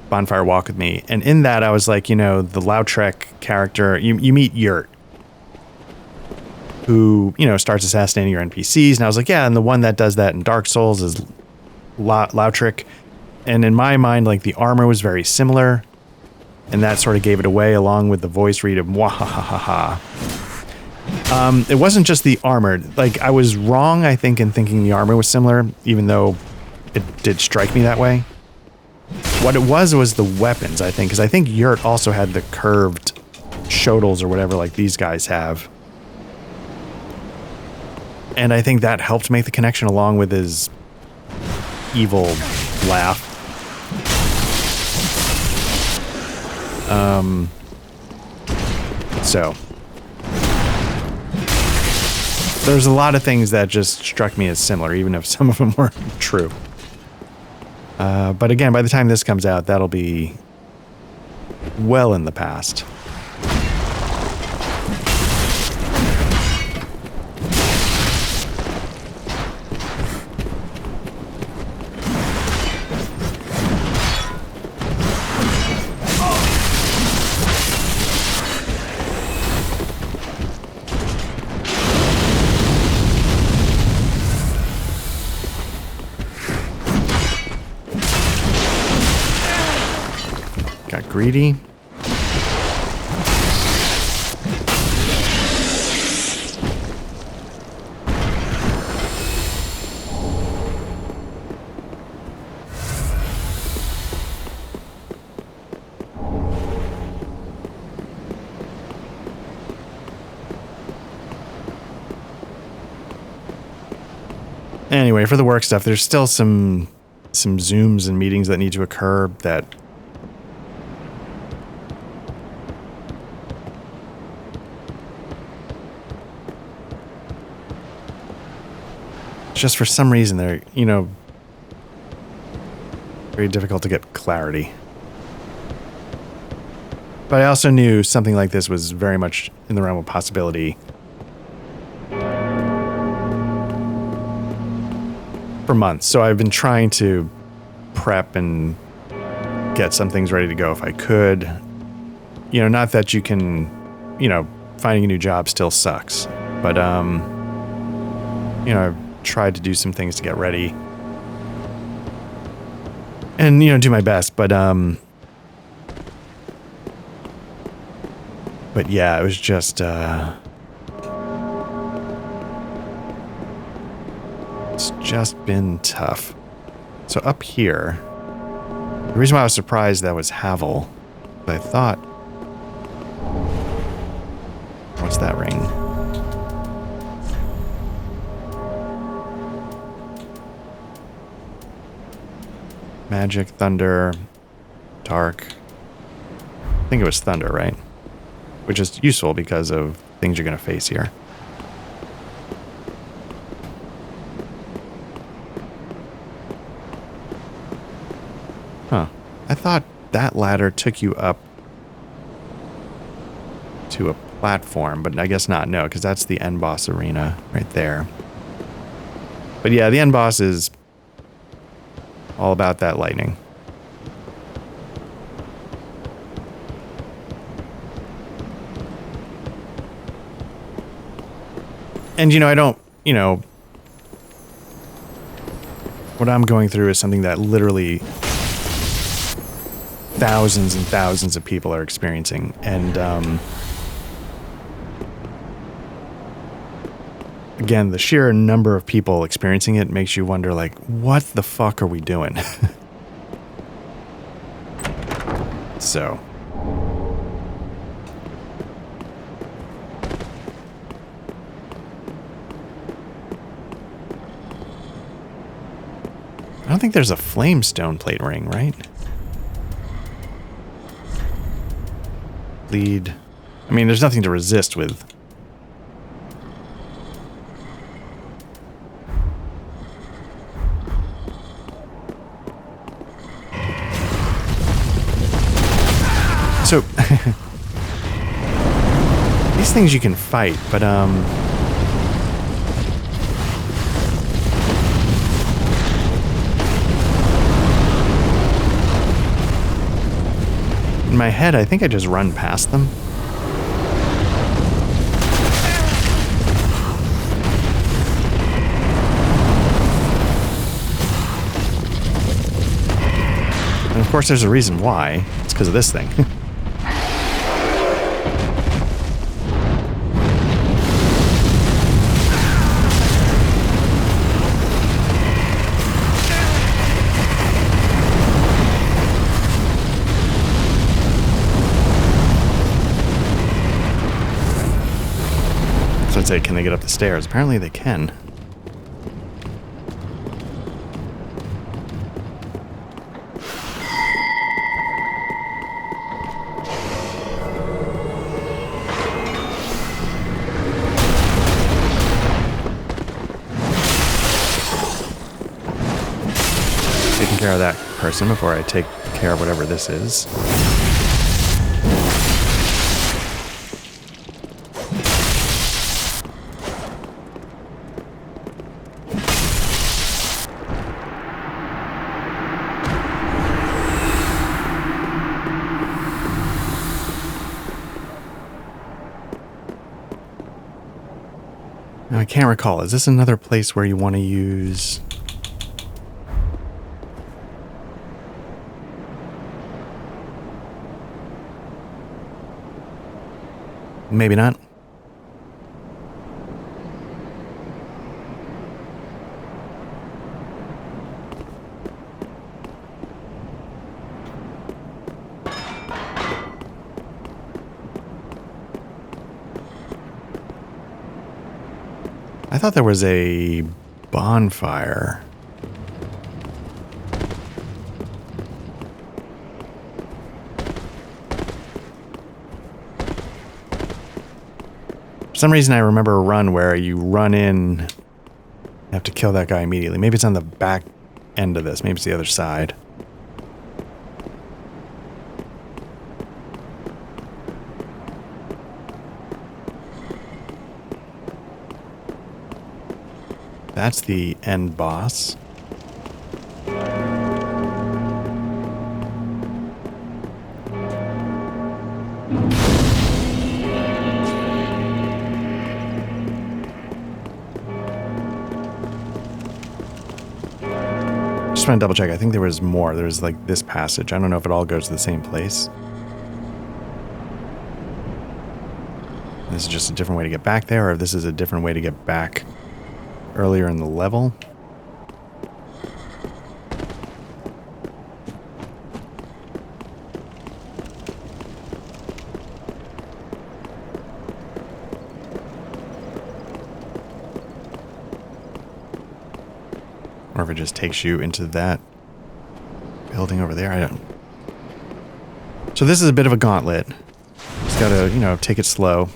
Bonfire Walk with me. And in that, I was like, the Lautrec character, you meet Yurt, who, starts assassinating your NPCs. And I was like, yeah, and the one that does that in Dark Souls is Lautrec. And in my mind, like, the armor was very similar. And that sort of gave it away, along with the voice read of mwahahaha. It wasn't just the armor. Like, I was wrong, I think, in thinking the armor was similar, even though it did strike me that way. What it was the weapons, I think, because I think Yurt also had the curved shodels or whatever like these guys have. And I think that helped make the connection along with his evil laugh. So... There's a lot of things that just struck me as similar, even if some of them weren't true. But again, by the time this comes out, that'll be well in the past. greedy. Anyway, for the work stuff, there's still some Zooms and meetings that need to occur that just for some reason they're, very difficult to get clarity. But I also knew something like this was very much in the realm of possibility for months. So I've been trying to prep and get some things ready to go if I could. Not that you can, finding a new job still sucks. But, I've tried to do some things to get ready. And, do my best. But yeah, it was just, it's just been tough. So up here, the reason why I was surprised that was Havel, I thought, what's that ring? Magic, thunder, dark. I think it was thunder, right? Which is useful because of things you're going to face here. Huh. I thought that ladder took you up to a platform, but I guess not. No, because that's the end boss arena right there. But yeah, the end boss is all about that lightning. And, I don't, what I'm going through is something that literally thousands and thousands of people are experiencing. And, again, the sheer number of people experiencing it makes you wonder, like, what the fuck are we doing? So. I don't think there's a flamestone plate ring, right? Lead. I mean, there's nothing to resist with. So, these things you can fight, but, in my head, I think I just run past them. And of course, there's a reason why. It's because of this thing. So I'd say, can they get up the stairs? Apparently they can. Taking care of that person before I take care of whatever this is. Now, I can't recall. Is this another place where you want to use... Maybe not. I thought there was a bonfire. For some reason I remember a run where you run in, you have to kill that guy immediately. Maybe it's on the back end of this. Maybe it's the other side. That's the end boss. Just want to double check. I think there was more. There's like this passage. I don't know if it all goes to the same place. This is just a different way to get back there, or if this is a different way to get back earlier in the level. Or if it just takes you into that building over there. I don't. So this is a bit of a gauntlet. Just gotta, you know, take it slow.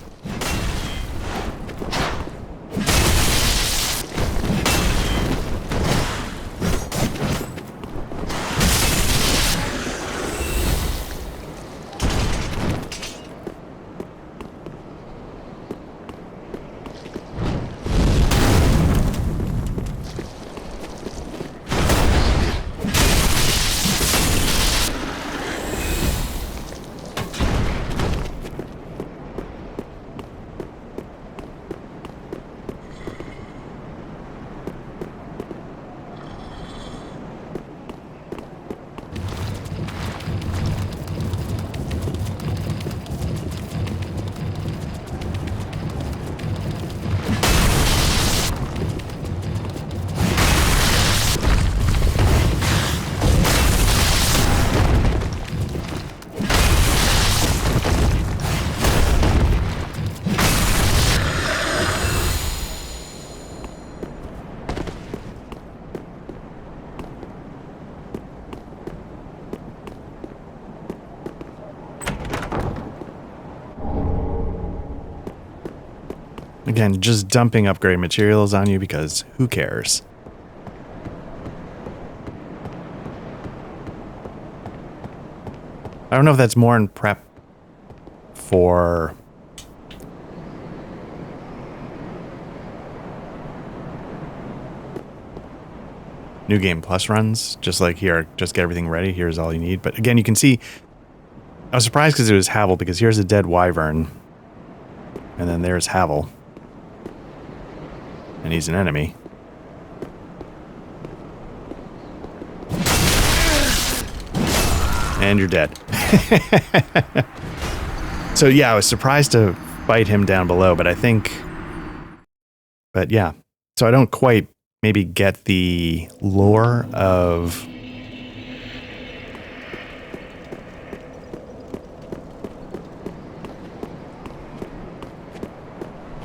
Again, just dumping upgrade materials on you because who cares? I don't know if that's more in prep for New Game Plus runs. Just like here, just get everything ready. Here's all you need. But again, you can see, I was surprised because it was Havel, because here's a dead wyvern. And then there's Havel. And he's an enemy. And you're dead. So yeah, I was surprised to fight him down below, but I think... But yeah. So I don't quite maybe get the lore of...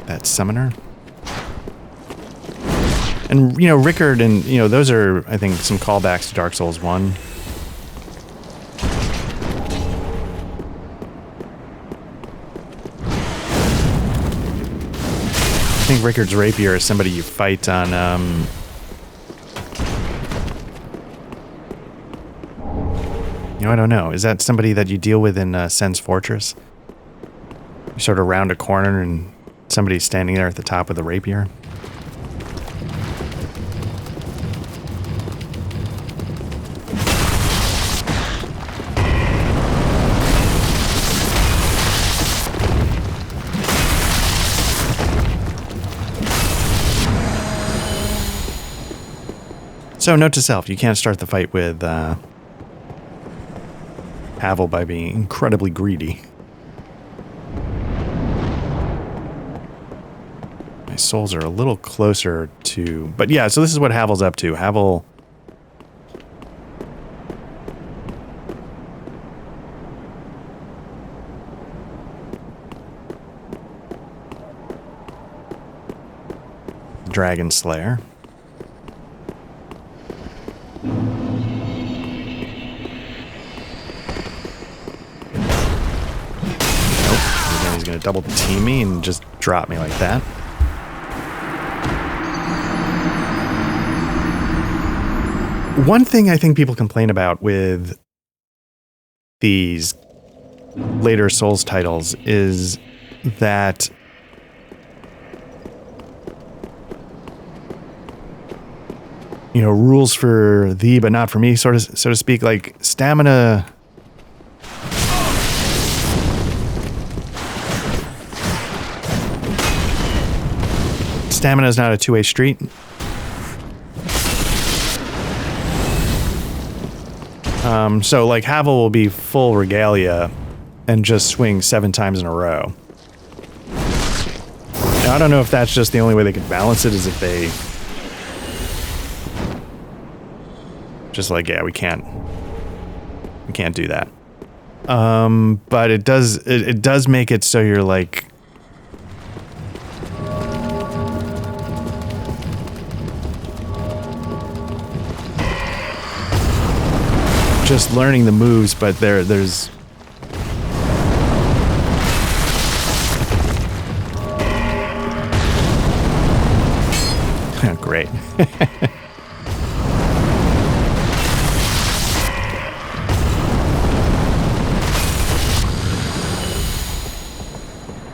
that summoner. And, you know, Rickard and, you know, those are, I think, some callbacks to Dark Souls 1. I think Rickard's rapier is somebody you fight on, you know, I don't know. Is that somebody that you deal with in Sen's Fortress? You sort of round a corner and somebody's standing there at the top with a rapier. So, note to self, you can't start the fight with Havel by being incredibly greedy. souls are a little closer to... But yeah, so this is what Havel's up to. Havel... Dragon Slayer. He's gonna double team me and just drop me like that. One thing I think people complain about with these later Souls titles is that rules for thee but not for me, so to speak. Like stamina. Stamina is not a two-way street. So like Havel will be full regalia and just swing 7 times in a row. Now, I don't know if that's just the only way they could balance it, is if they just like, yeah, we can't do that. But it does make it so you're like, just learning the moves, but there's great.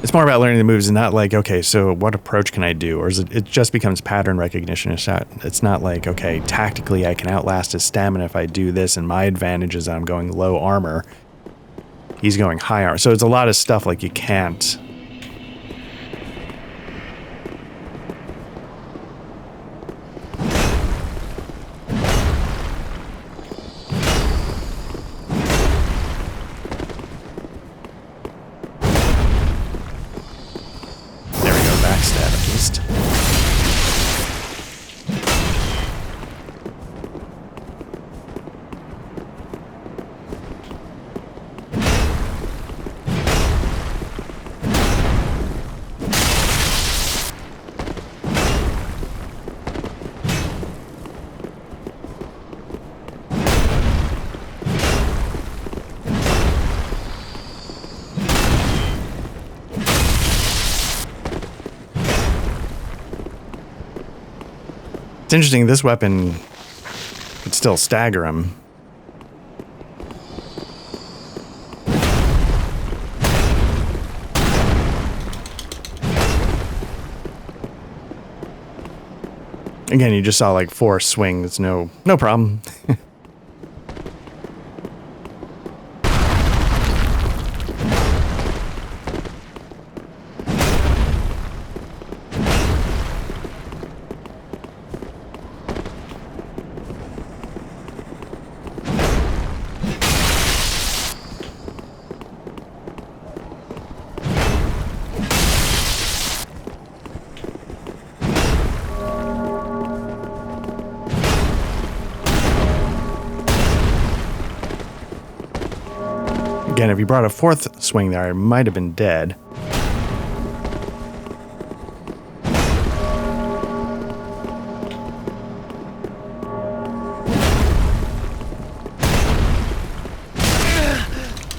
It's more about learning the moves and not like, okay, so what approach can I do? Or is it just becomes pattern recognition. It's not like, okay, tactically I can outlast his stamina if I do this, and my advantage is I'm going low armor. He's going high armor. So it's a lot of stuff like you can't. It's interesting, this weapon could still stagger him. Again, you just saw like 4 swings, no problem. Again, if you brought a 4th swing there, I might have been dead.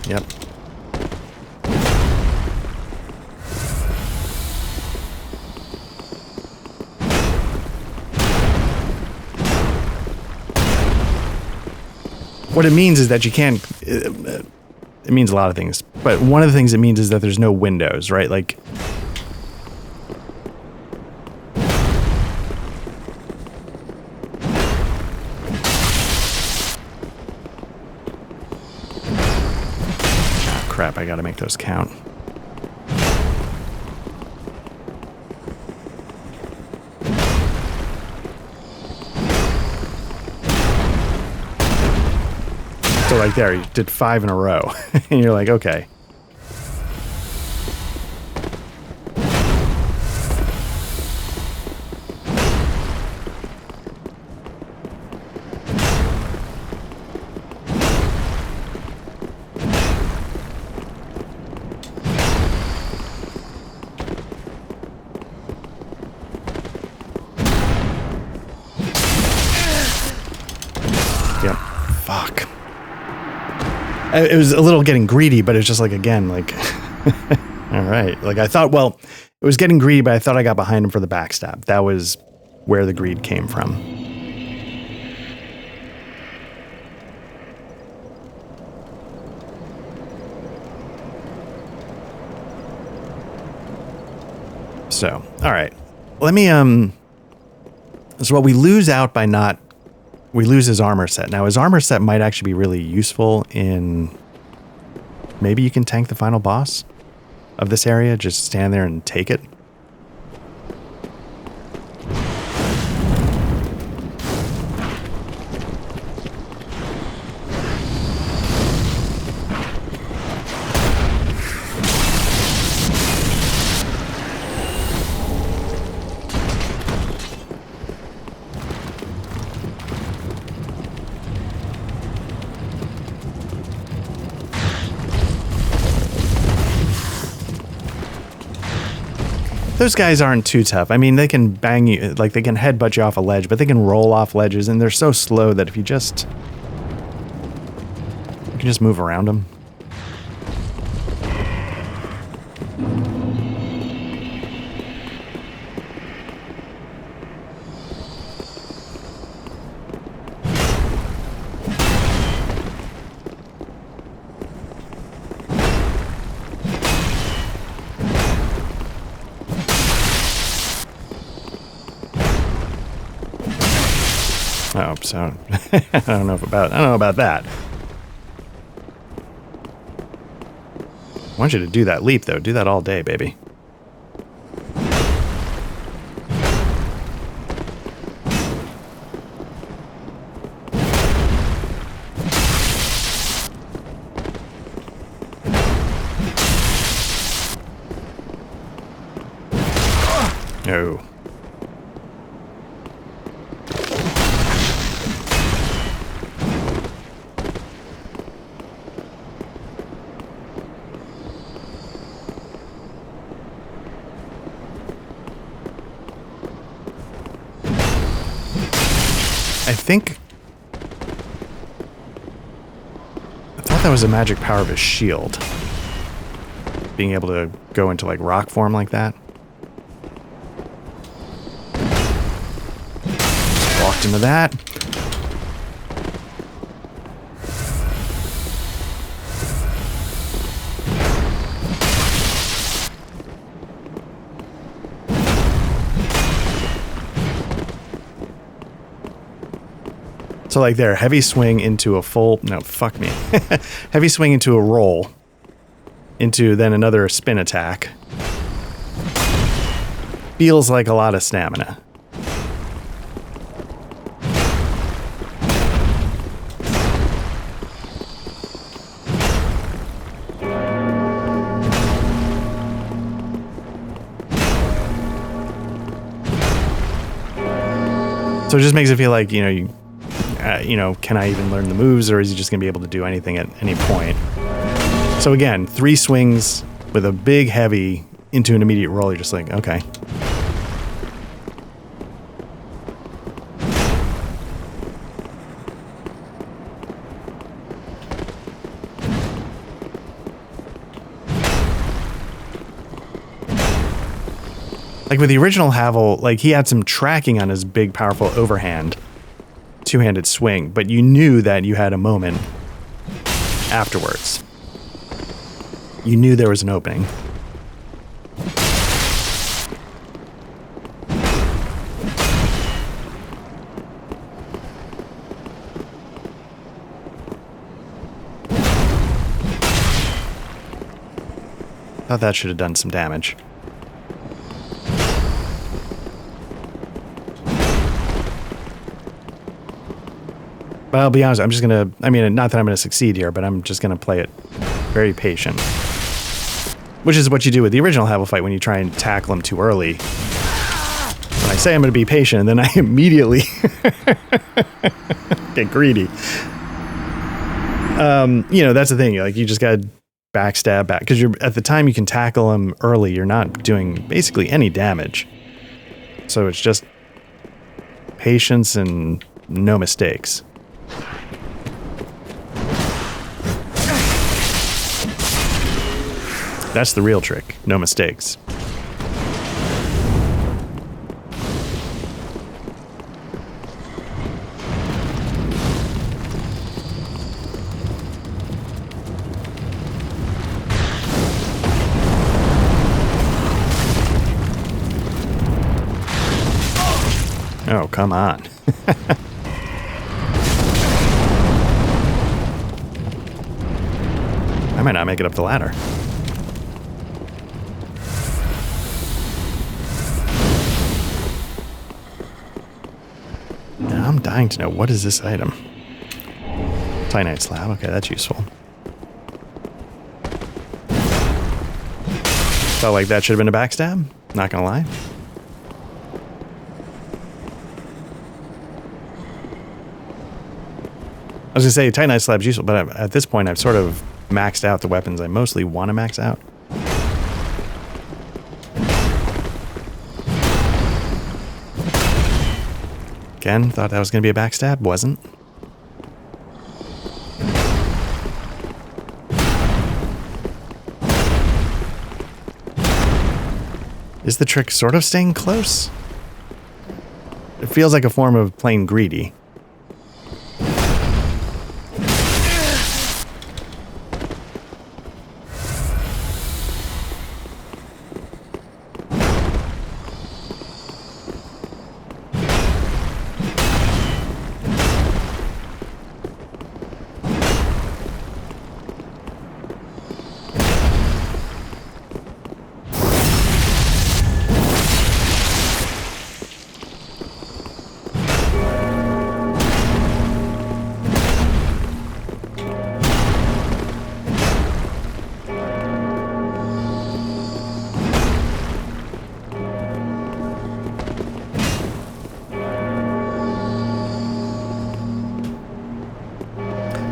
Yep. What it means is that you can't... It means a lot of things, but one of the things it means is that there's no windows, right? Like, oh, crap, I gotta make those count. So right there, you did 5 in a row. And you're like, okay. Yep. Fuck. It was a little getting greedy, but it's just like, again, like, all right. Like I thought, well, it was getting greedy, but I thought I got behind him for the backstab. That was where the greed came from. So, all right. Let me, so we lose out by not, we lose his armor set. Now, his armor set might actually be really useful in, maybe you can tank the final boss of this area. Just stand there and take it. Those guys aren't too tough. I mean, they can bang you, like they can headbutt you off a ledge, but they can roll off ledges, and they're so slow that if you can just move around them. Oh, so I don't know about that. I want you to do that leap though. Do that all day, baby. No. I thought that was a magic power of his shield. Being able to go into like rock form like that. Walked into that. So like there, heavy swing into a full, no, fuck me. Heavy swing into a roll, into then another spin attack. Feels like a lot of stamina. So it just makes it feel like, can I even learn the moves, or is he just going to be able to do anything at any point? So again, 3 swings with a big heavy into an immediate roll. You're just like, okay. Like with the original Havel, like he had some tracking on his big, powerful overhand, two-handed swing, but you knew that you had a moment afterwards. You knew there was an opening. Thought that should have done some damage. But I'll be honest, I'm just gonna, not that I'm gonna succeed here, but I'm just gonna play it very patient. Which is what you do with the original Havel fight when you try and tackle him too early. When I say I'm gonna be patient, and then I immediately get greedy. That's the thing, like you just gotta backstab back, because at the time you can tackle him early, you're not doing basically any damage. So it's just patience and no mistakes. That's the real trick. No mistakes. Oh, come on. I might not make it up the ladder. Now I'm dying to know, what is this item? Titanite slab. Okay, that's useful. Felt like that should have been a backstab. Not gonna lie. I was gonna say Titanite slab's useful, but at this point I've sort of maxed out the weapons I mostly want to max out. Again, thought that was gonna be a backstab, wasn't. Is the trick sort of staying close? It feels like a form of playing greedy.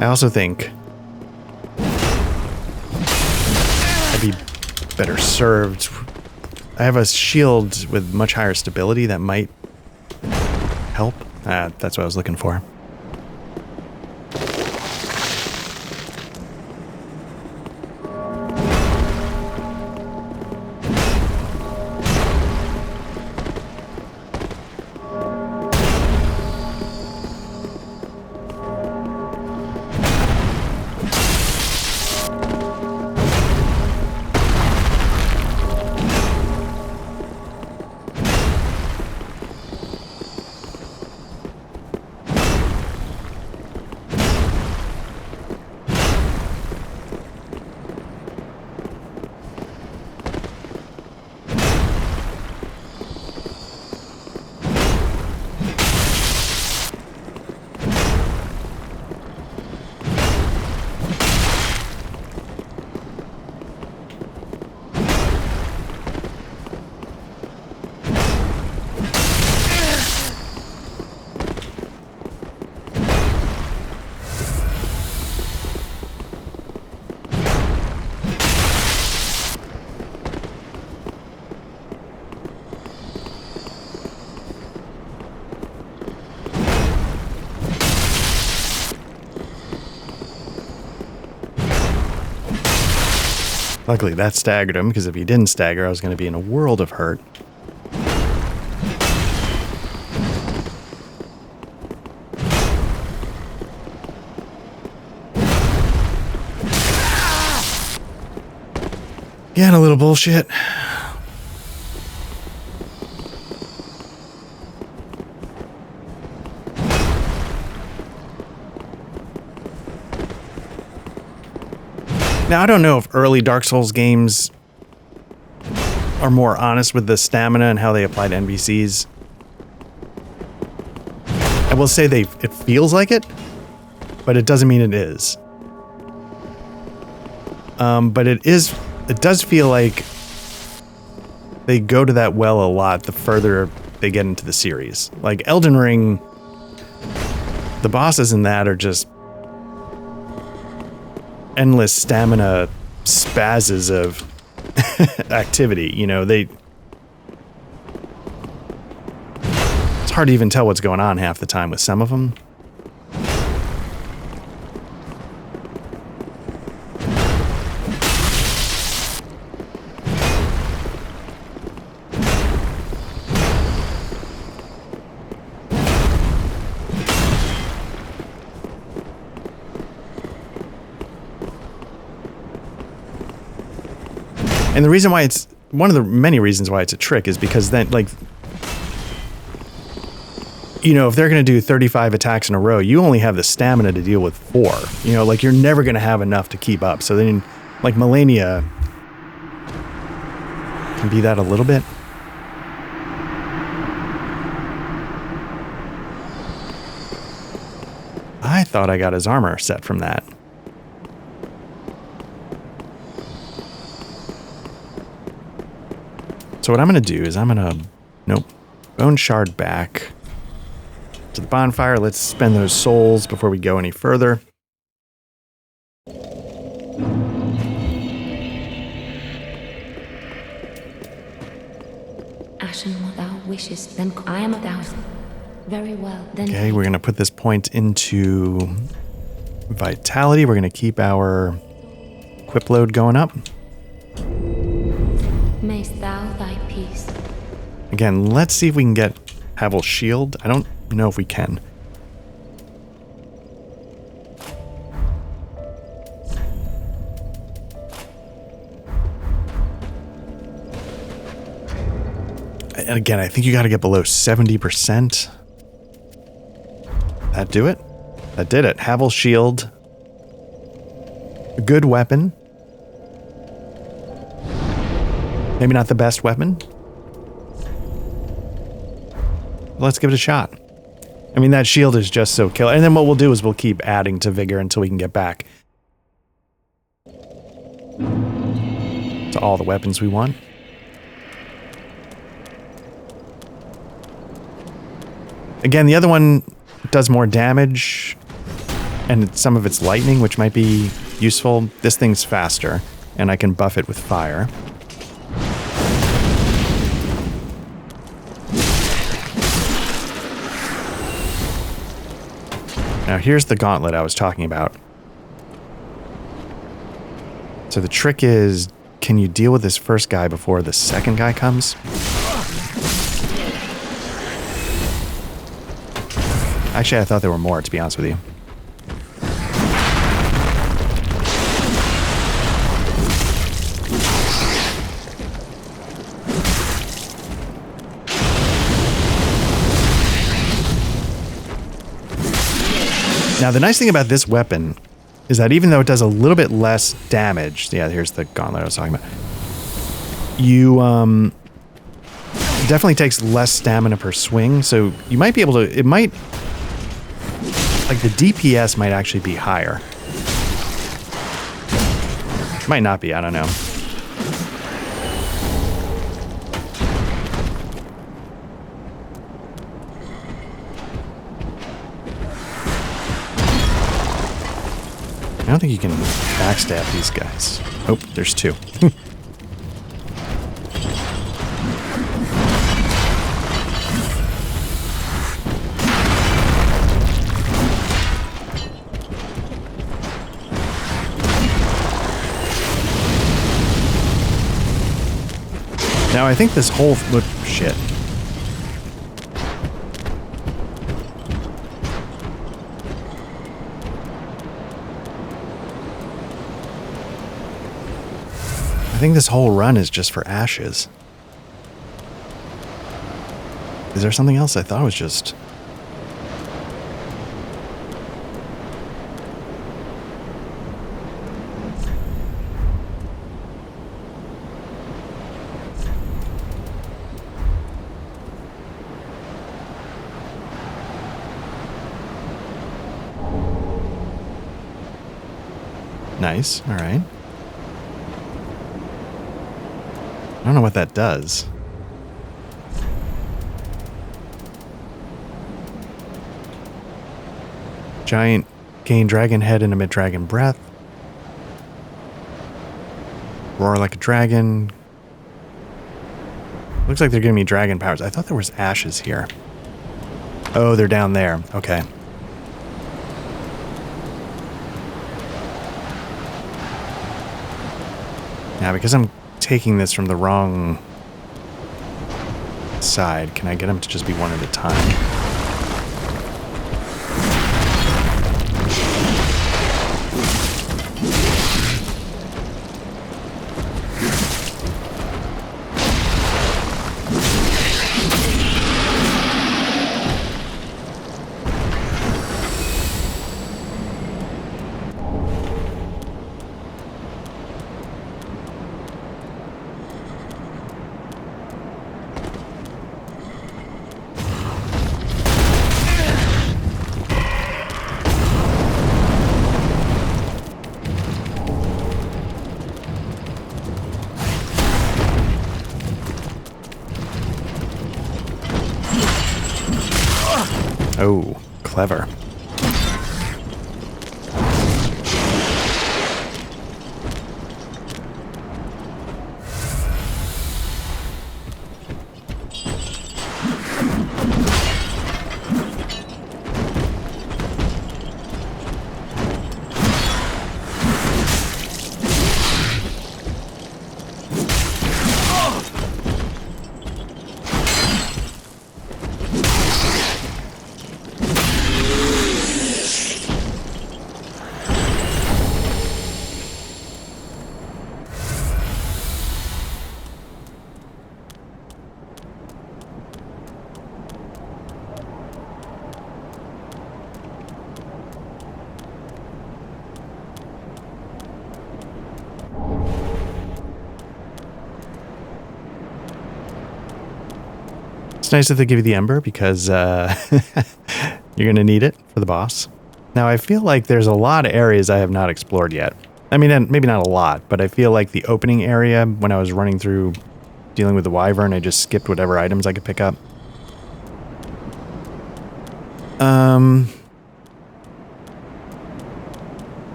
I also think I'd be better served. I have a shield with much higher stability that might help. That's what I was looking for. Luckily, that staggered him, because if he didn't stagger, I was going to be in a world of hurt. Again, a little bullshit. Now, I don't know if early Dark Souls games are more honest with the stamina and how they apply to NPCs. I will say it feels like it, but it doesn't mean it is. But it does feel like they go to that well a lot the further they get into the series. Like Elden Ring, the bosses in that are just endless stamina spazzes of activity. You know, it's hard to even tell what's going on half the time with some of them. And the reason why it's one of the many reasons why it's a trick is because then, like, you know, if they're going to do 35 attacks in a row, you only have the stamina to deal with 4. You know, like, you're never going to have enough to keep up. So then, like, Melania can be that a little bit. I thought I got his armor set from that. So what I'm going to do is I'm going to... Nope. Bone shard back to the bonfire. Let's spend those souls before we go any further. Ashen, what thou wishest, then I am thou. Very well, then. Okay, we're going to put this point into vitality. We're going to keep our equip load going up. Mayst thou thy peace. Again, let's see if we can get Havel's shield. I don't know if we can. And again, I think you got to get below 70%. That do it? That did it. Havel's shield. A good weapon. Maybe not the best weapon. Let's give it a shot. I mean, that shield is just so killer. And then what we'll do is we'll keep adding to vigor until we can get back to all the weapons we want. Again, the other one does more damage, and some of it's lightning, which might be useful. This thing's faster, and I can buff it with fire. Now here's the gauntlet I was talking about. So the trick is, can you deal with this first guy before the second guy comes? Actually, I thought there were more, to be honest with you. Now, the nice thing about this weapon is that even though it does a little bit less damage, yeah, here's the gauntlet I was talking about. You, it definitely takes less stamina per swing, so you might be able to, it might, like the DPS might actually be higher. Might not be, I don't know. I don't think you can backstab these guys. Oh, there's 2. Now I think this whole shit. I think this whole run is just for ashes. Is there something else? I thought it was just... Nice, all right. I don't know what that does. Giant gain dragon head and emit dragon breath. Roar like a dragon. Looks like they're giving me dragon powers. I thought there was ashes here. Oh, they're down there. Okay. Now, because I'm taking this from the wrong side, can I get them to just be one at a time? Oh, clever. It's nice that they give you the ember because you're going to need it for the boss. Now, I feel like there's a lot of areas I have not explored yet. I mean, maybe not a lot, but I feel like the opening area, when I was running through dealing with the wyvern, I just skipped whatever items I could pick up.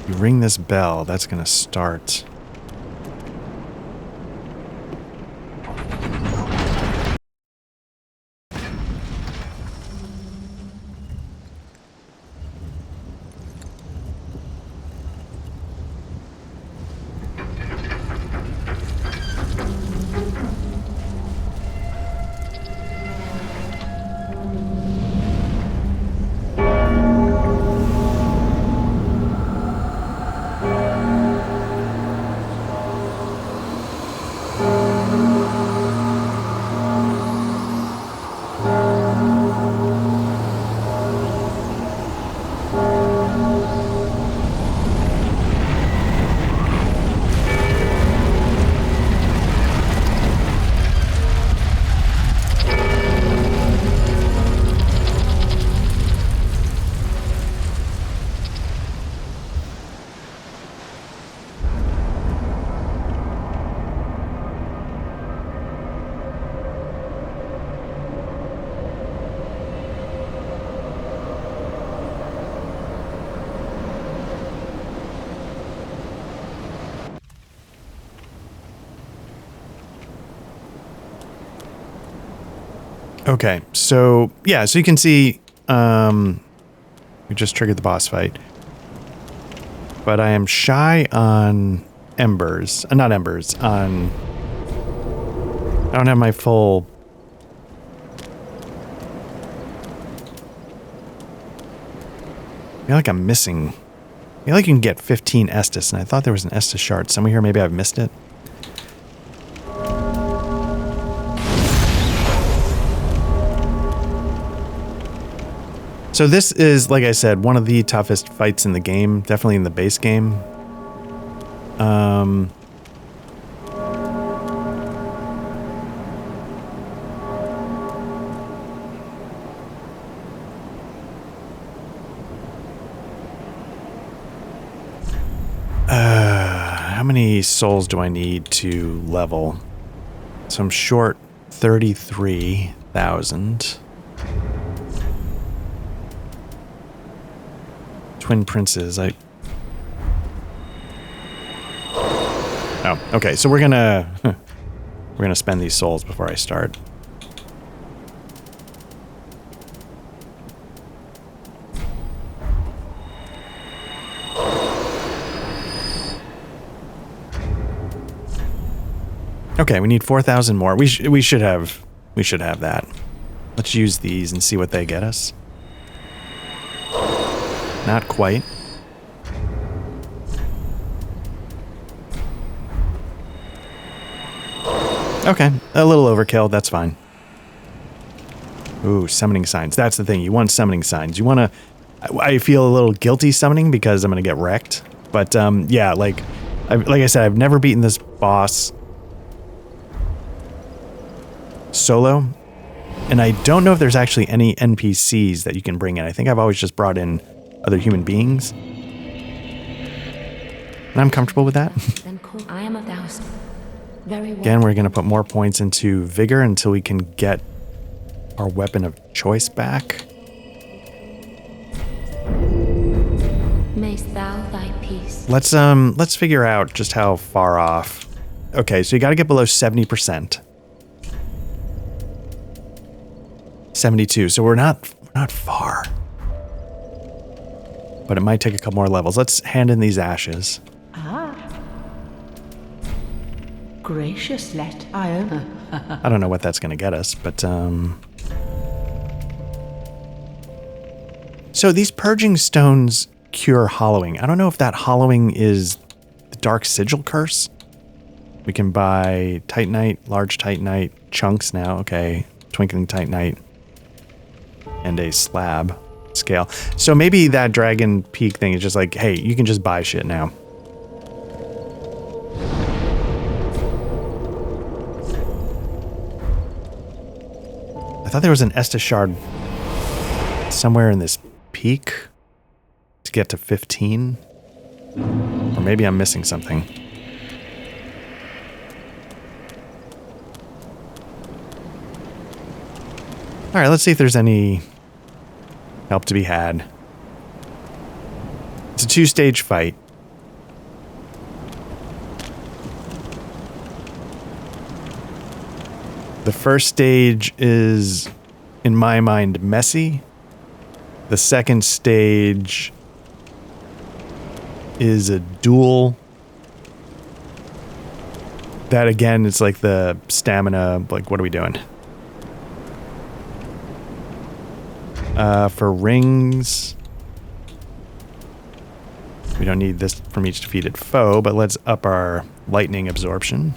You ring this bell, that's going to start. Okay, so yeah, so you can see we just triggered the boss fight. But I am shy on embers. Not embers, on... I don't have my full... I feel like I'm missing... I feel like you can get 15 Estus, and I thought there was an Estus shard somewhere here. Maybe I've missed it. So this is, like I said, one of the toughest fights in the game, definitely in the base game. How many souls do I need to level? So I'm short 33,000. Twin Princes, Oh, okay, so we're gonna spend these souls before I start. Okay, we need 4,000 more. We should have that. Let's use these and see what they get us. Not quite. Okay, a little overkill, that's fine. Ooh, summoning signs. That's the thing, you want summoning signs. You want to... I feel a little guilty summoning because I'm going to get wrecked. But, yeah, like I said, I've never beaten this boss solo. And I don't know if there's actually any NPCs that you can bring in. I think I've always just brought in other human beings. And I'm comfortable with that. Then call. I am of the house. Very well. Again, we're going to put more points into vigor until we can get our weapon of choice back. Mayst thou thy peace. Let's figure out just how far off. Okay, so you got to get below 70%. 72. So we're not far. But it might take a couple more levels. Let's hand in these ashes. Gracious let Iona. I don't know what that's going to get us, but so these purging stones cure hollowing. I don't know if that hollowing is the Dark Sigil curse. We can buy Titanite, large Titanite, chunks now. Okay, twinkling Titanite, and a slab scale. So maybe that Dragon Peak thing is just like, hey, you can just buy shit now. I thought there was an Estus shard somewhere in this peak to get to 15. Or maybe I'm missing something. Alright, let's see if there's any help to be had. It's a 2-stage fight. The first stage is, in my mind, messy. The second stage is a duel. That again, it's like the stamina, like what are we doing? For rings, we don't need this from each defeated foe, but let's up our lightning absorption.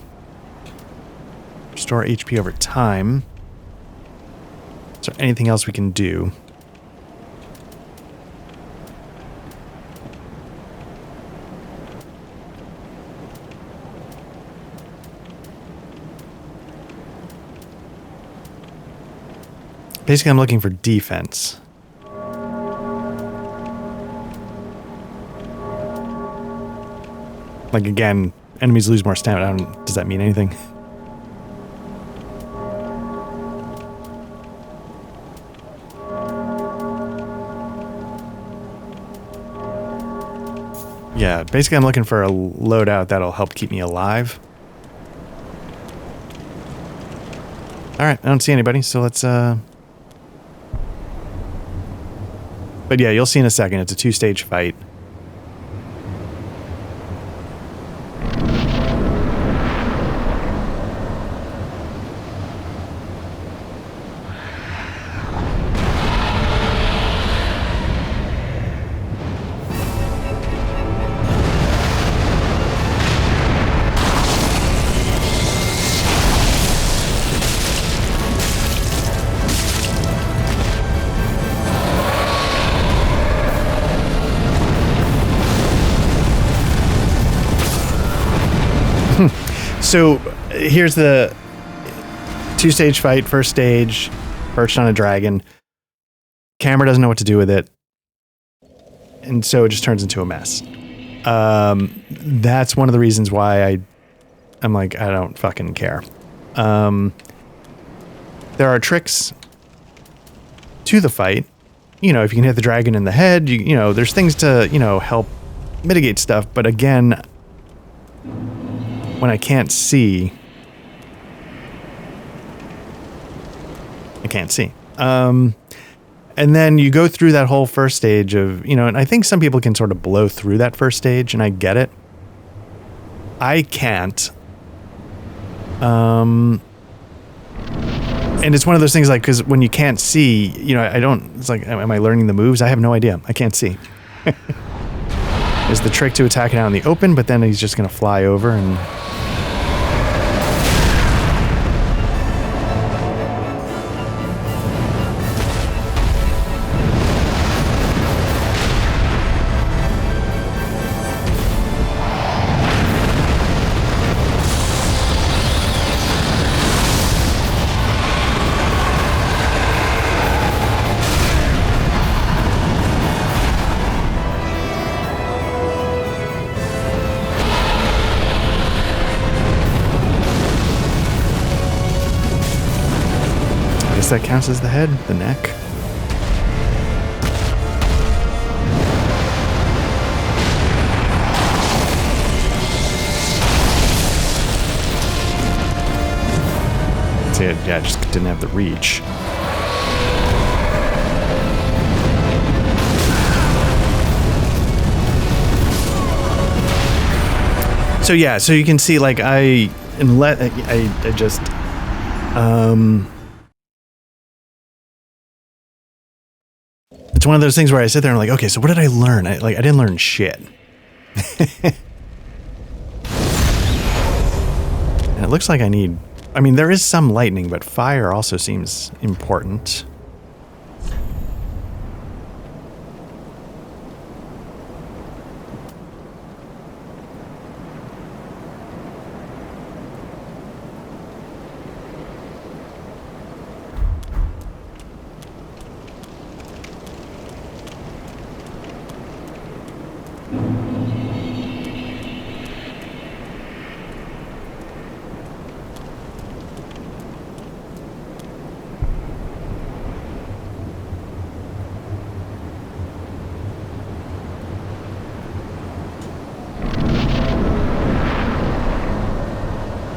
Restore HP over time. Is there anything else we can do? Basically, I'm looking for defense. Like, again, enemies lose more stamina. Does that mean anything? Yeah, basically I'm looking for a loadout that'll help keep me alive. Alright, I don't see anybody, so let's, But yeah, you'll see in a second, it's a 2-stage fight. So here's the 2-stage fight. First stage, perched on a dragon. Camera doesn't know what to do with it. And so it just turns into a mess. That's one of the reasons why I'm like, I don't fucking care. There are tricks to the fight. You know, if you can hit the dragon in the head, you know, there's things to, you know, help mitigate stuff. But again, when I can't see, I can't see. And then you go through that whole first stage of, you know, and I think some people can sort of blow through that first stage, and I get it. I can't. And it's one of those things like, because when you can't see, you know, I don't, it's like, am I learning the moves? I have no idea. I can't see. Is the trick to attack it out in the open, but then he's just going to fly over and... guess that counts as the head, the neck. See, yeah, I just didn't have the reach. So yeah, so you can see, like, I just it's one of those things where I sit there and I'm like, okay, so what did I learn? I didn't learn shit. And it looks like I mean, there is some lightning, but fire also seems important.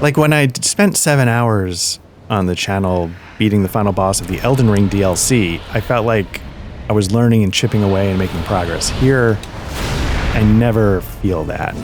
Like, when I spent 7 hours on the channel beating the final boss of the Elden Ring DLC, I felt like I was learning and chipping away and making progress. Here, I never feel that.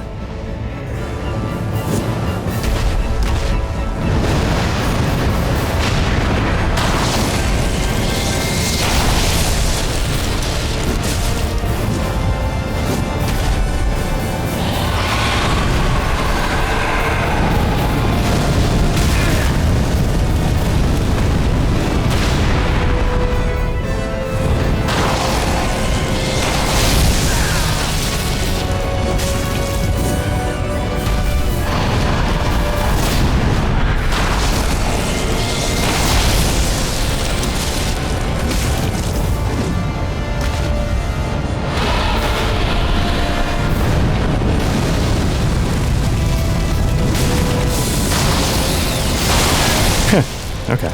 Okay.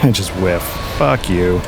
I just whiff. Fuck you.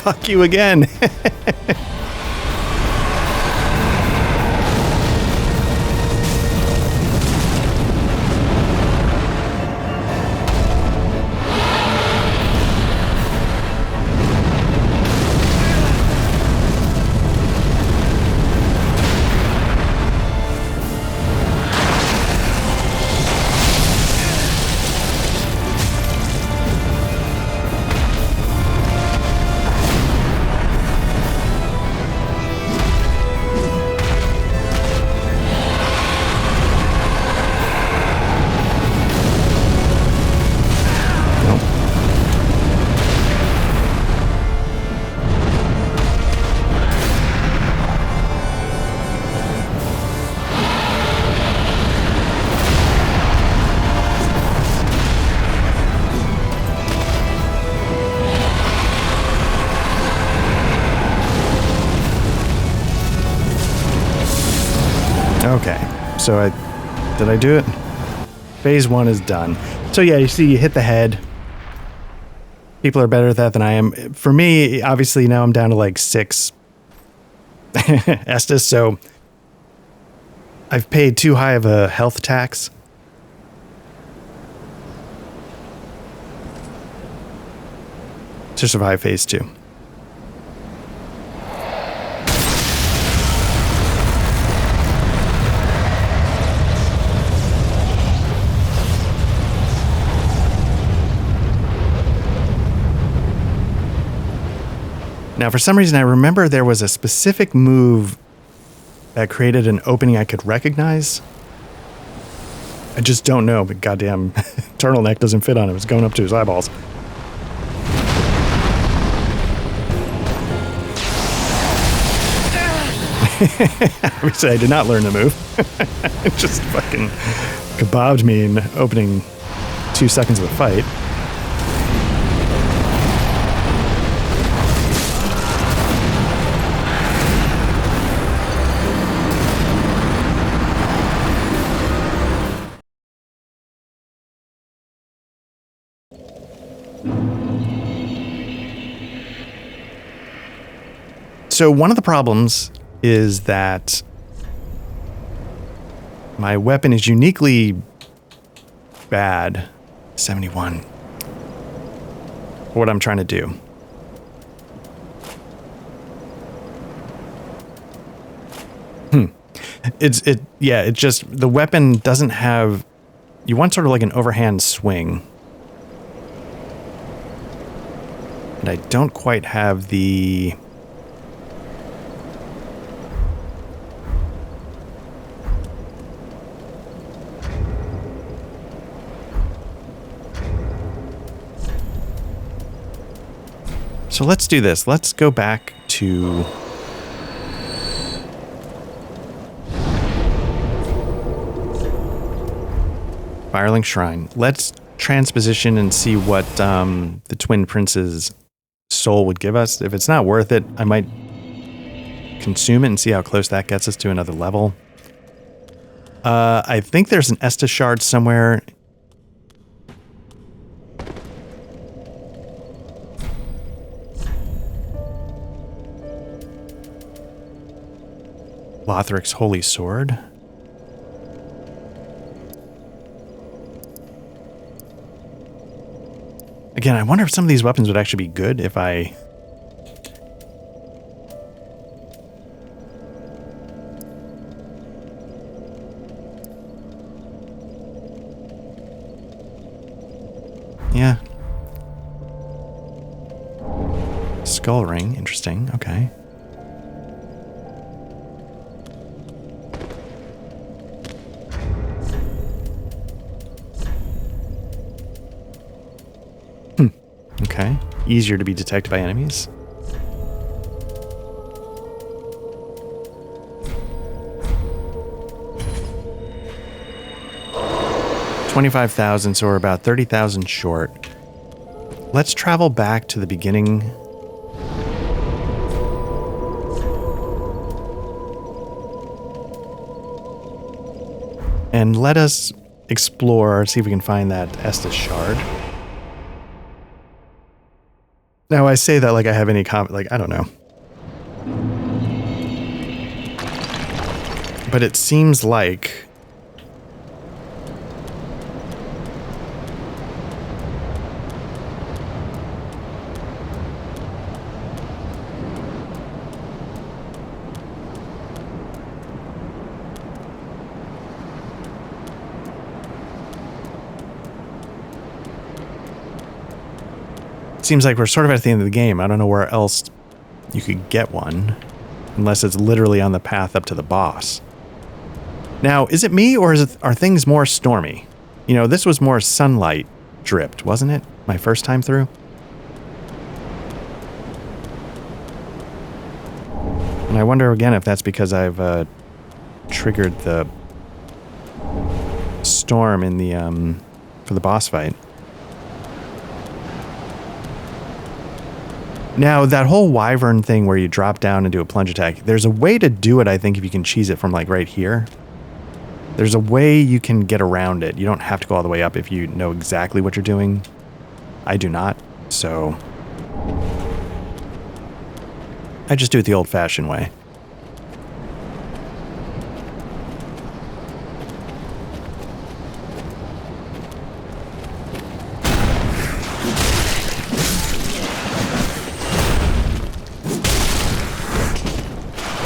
Fuck you again. Okay, so did I do it? Phase 1 is done. So yeah, you see, you hit the head. People are better at that than I am. For me, obviously, now I'm down to like 6 Estus, so I've paid too high of a health tax. To survive phase 2. Now, for some reason, I remember there was a specific move that created an opening I could recognize. I just don't know, but goddamn turtleneck doesn't fit on him. It's going up to his eyeballs. Obviously, I did not learn the move. It just fucking kebabbed me in opening 2 seconds of the fight. So one of the problems is that my weapon is uniquely bad. 71. For what I'm trying to do. It just, the weapon doesn't have, you want sort of like an overhand swing. And I don't quite have the... So let's do this. Let's go back to... Firelink Shrine. Let's transposition and see what the Twin Prince's soul would give us. If it's not worth it, I might consume it and see how close that gets us to another level. I think there's an Estus shard somewhere. Lothric's Holy Sword. Again, I wonder if some of these weapons would actually be good if I... Yeah. Skull ring, interesting, okay. Okay. Easier to be detected by enemies. $25,000, so we're about 30,000 short. Let's travel back to the beginning. And let us explore, see if we can find that Estus shard. Now, I say that like I have any like, I don't know. But it seems like... Seems like we're sort of at the end of the game. I don't know where else you could get one, unless it's literally on the path up to the boss. Now, is it me, or are things more stormy? You know, this was more sunlight dripped, wasn't it? My first time through? And I wonder again if that's because I've triggered the storm in the for the boss fight. Now, that whole wyvern thing where you drop down and do a plunge attack, there's a way to do it, I think, if you can cheese it from, like, right here. There's a way you can get around it. You don't have to go all the way up if you know exactly what you're doing. I do not, so... I just do it the old-fashioned way.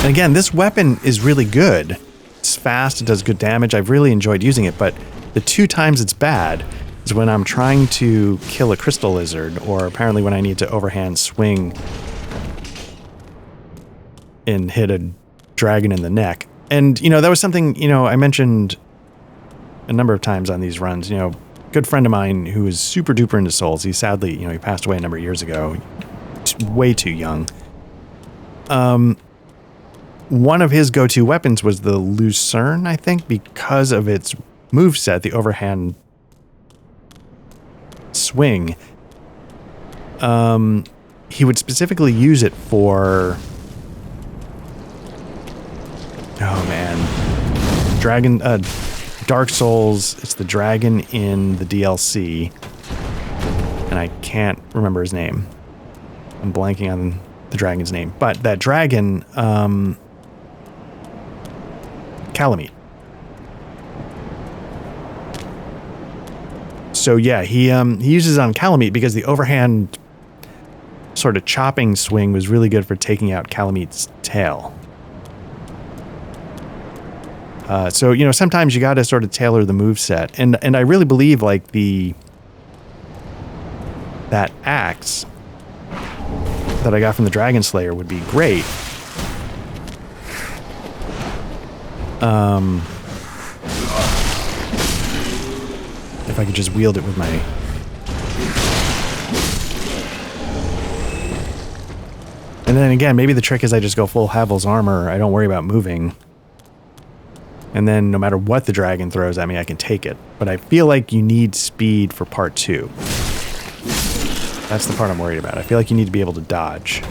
And again, this weapon is really good. It's fast, it does good damage. I've really enjoyed using it, but the 2 times it's bad is when I'm trying to kill a crystal lizard, or apparently when I need to overhand swing and hit a dragon in the neck. And, you know, that was something, you know, I mentioned a number of times on these runs. You know, good friend of mine who is super duper into Souls. He sadly, you know, he passed away a number of years ago. Way too young. One of his go-to weapons was the Lucerne, I think, because of its moveset, the overhand swing. He would specifically use it for... Oh, man. Dragon... Dark Souls. It's the dragon in the DLC. And I can't remember his name. I'm blanking on the dragon's name. But that dragon... Calamite. So yeah, he uses it on Calamite because the overhand sort of chopping swing was really good for taking out Calamite's tail. So, you know, sometimes you got to sort of tailor the moveset. And I really believe, like, that axe that I got from the Dragon Slayer would be great. If I could just wield it with my... And then again, maybe the trick is I just go full Havel's armor. I don't worry about moving. And then no matter what the dragon throws at me, I can take it. But I feel like you need speed for part 2. That's the part I'm worried about. I feel like you need to be able to dodge.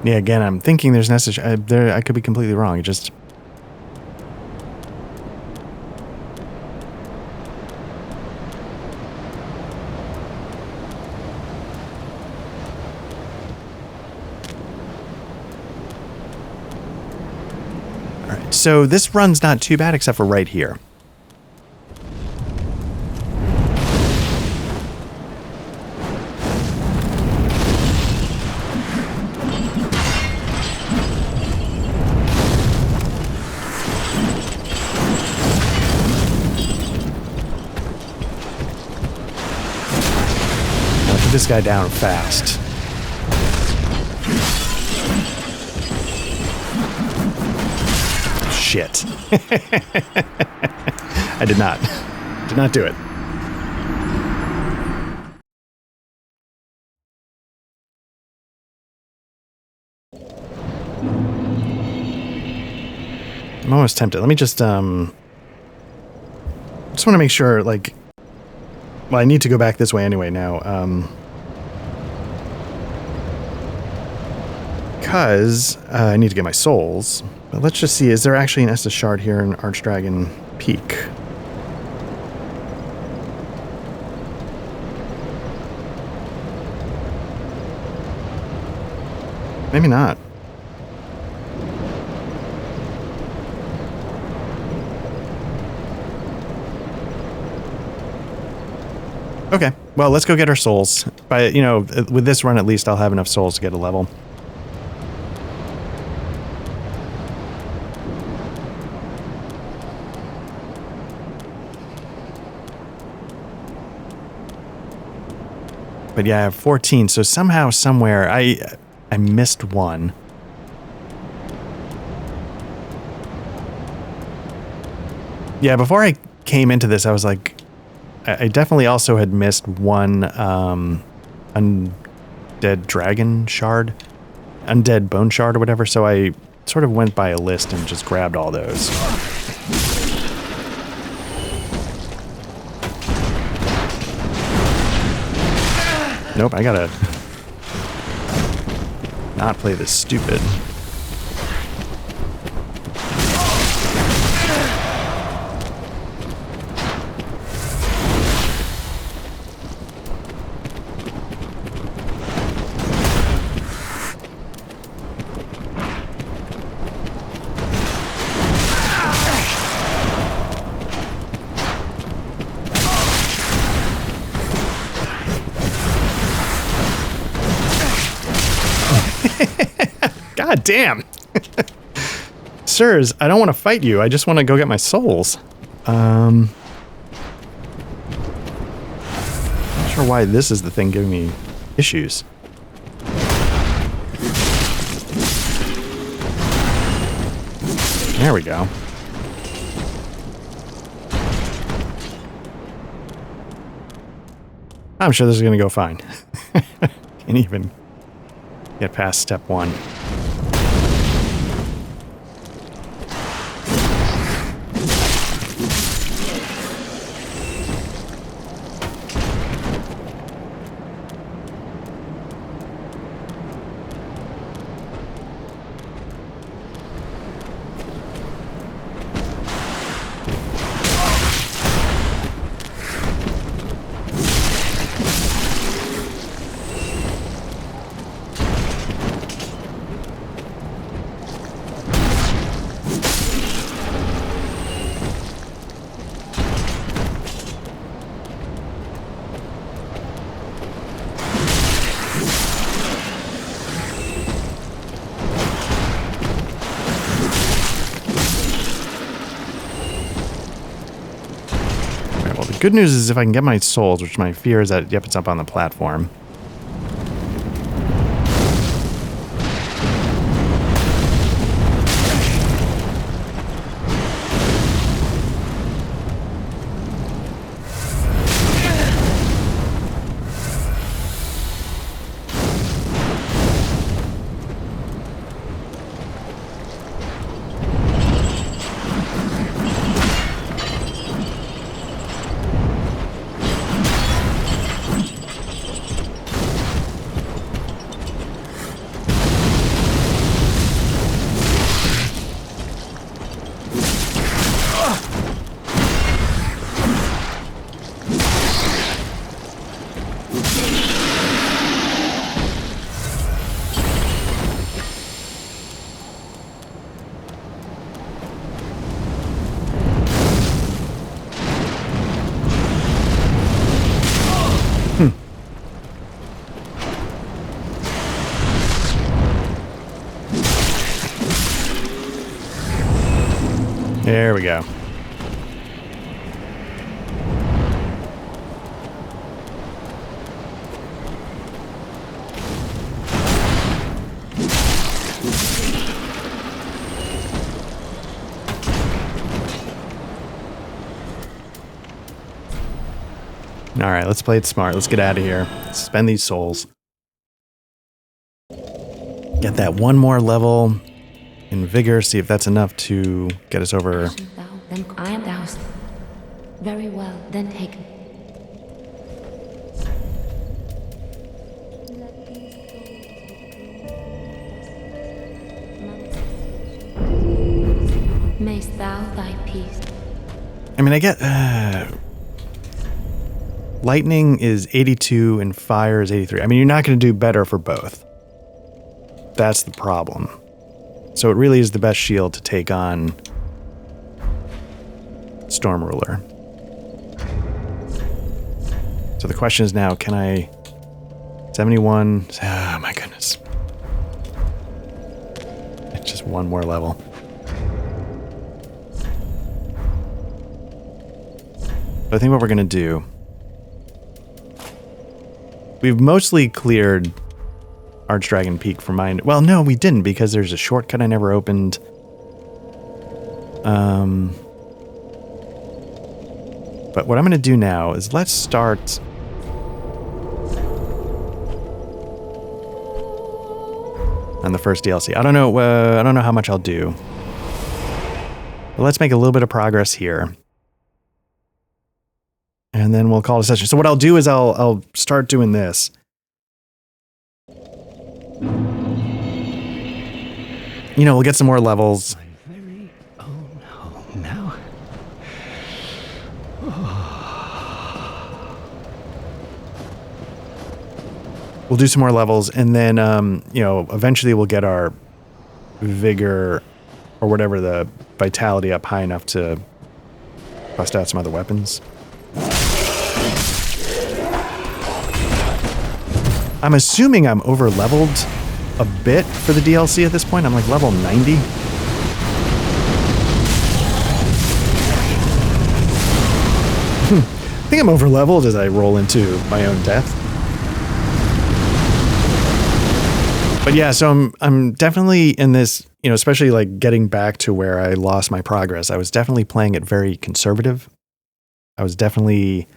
Yeah, again, I'm thinking there's necessary... I could be completely wrong. It just... Alright, so this run's not too bad except for right here. This guy down fast. Shit. I did not do it. I'm almost tempted. Let me just want to make sure, like, well, I need to go back this way anyway now. Because I need to get my souls. But let's just see, is there actually an Estus Shard here in Archdragon Peak? Maybe not. Okay, well, let's go get our souls. But, you know, with this run at least I'll have enough souls to get a level. But yeah, I have 14, so somehow, somewhere, I missed one. Yeah, before I came into this, I was like, I definitely also had missed one undead dragon shard, undead bone shard or whatever, so I sort of went by a list and just grabbed all those. Nope, I gotta not play this stupid. God damn. Sirs, I don't want to fight you. I just want to go get my souls. Not sure why this is the thing giving me issues. There we go. I'm sure this is going to go fine. Can't even get past step 1. Good news is if I can get my souls, which my fear is that, yep, it's up on the platform. There we go. All right, let's play it smart. Let's get out of here. Spend these souls. Get that one more level in vigor. See if that's enough to get us over. Then I am doused. Very well, then taken. Mayst thou thy peace. I mean, I get lightning is 82 and fire is 83. I mean, you're not going to do better for both. That's the problem. So it really is the best shield to take on Storm Ruler. So the question is now, can I... 71... Oh my goodness. It's just one more level. So I think what we're going to do... We've mostly cleared Archdragon Peak for mine. Well, no, we didn't, because there's a shortcut I never opened. But what I'm going to do now is let's start on the first DLC. I don't know how much I'll do. But let's make a little bit of progress here. And then we'll call it a session. So what I'll do is I'll start doing this. You know, we'll get some more levels. My very own home now. We'll do some more levels, and then, you know, eventually we'll get our vigor or whatever, the vitality up high enough to bust out some other weapons. I'm assuming I'm over leveled a bit for the DLC at this point. I'm like level 90. I think I'm over leveled as I roll into my own death. But yeah, so I'm definitely in this, you know, especially like getting back to where I lost my progress. I was definitely playing it very conservative. I was definitely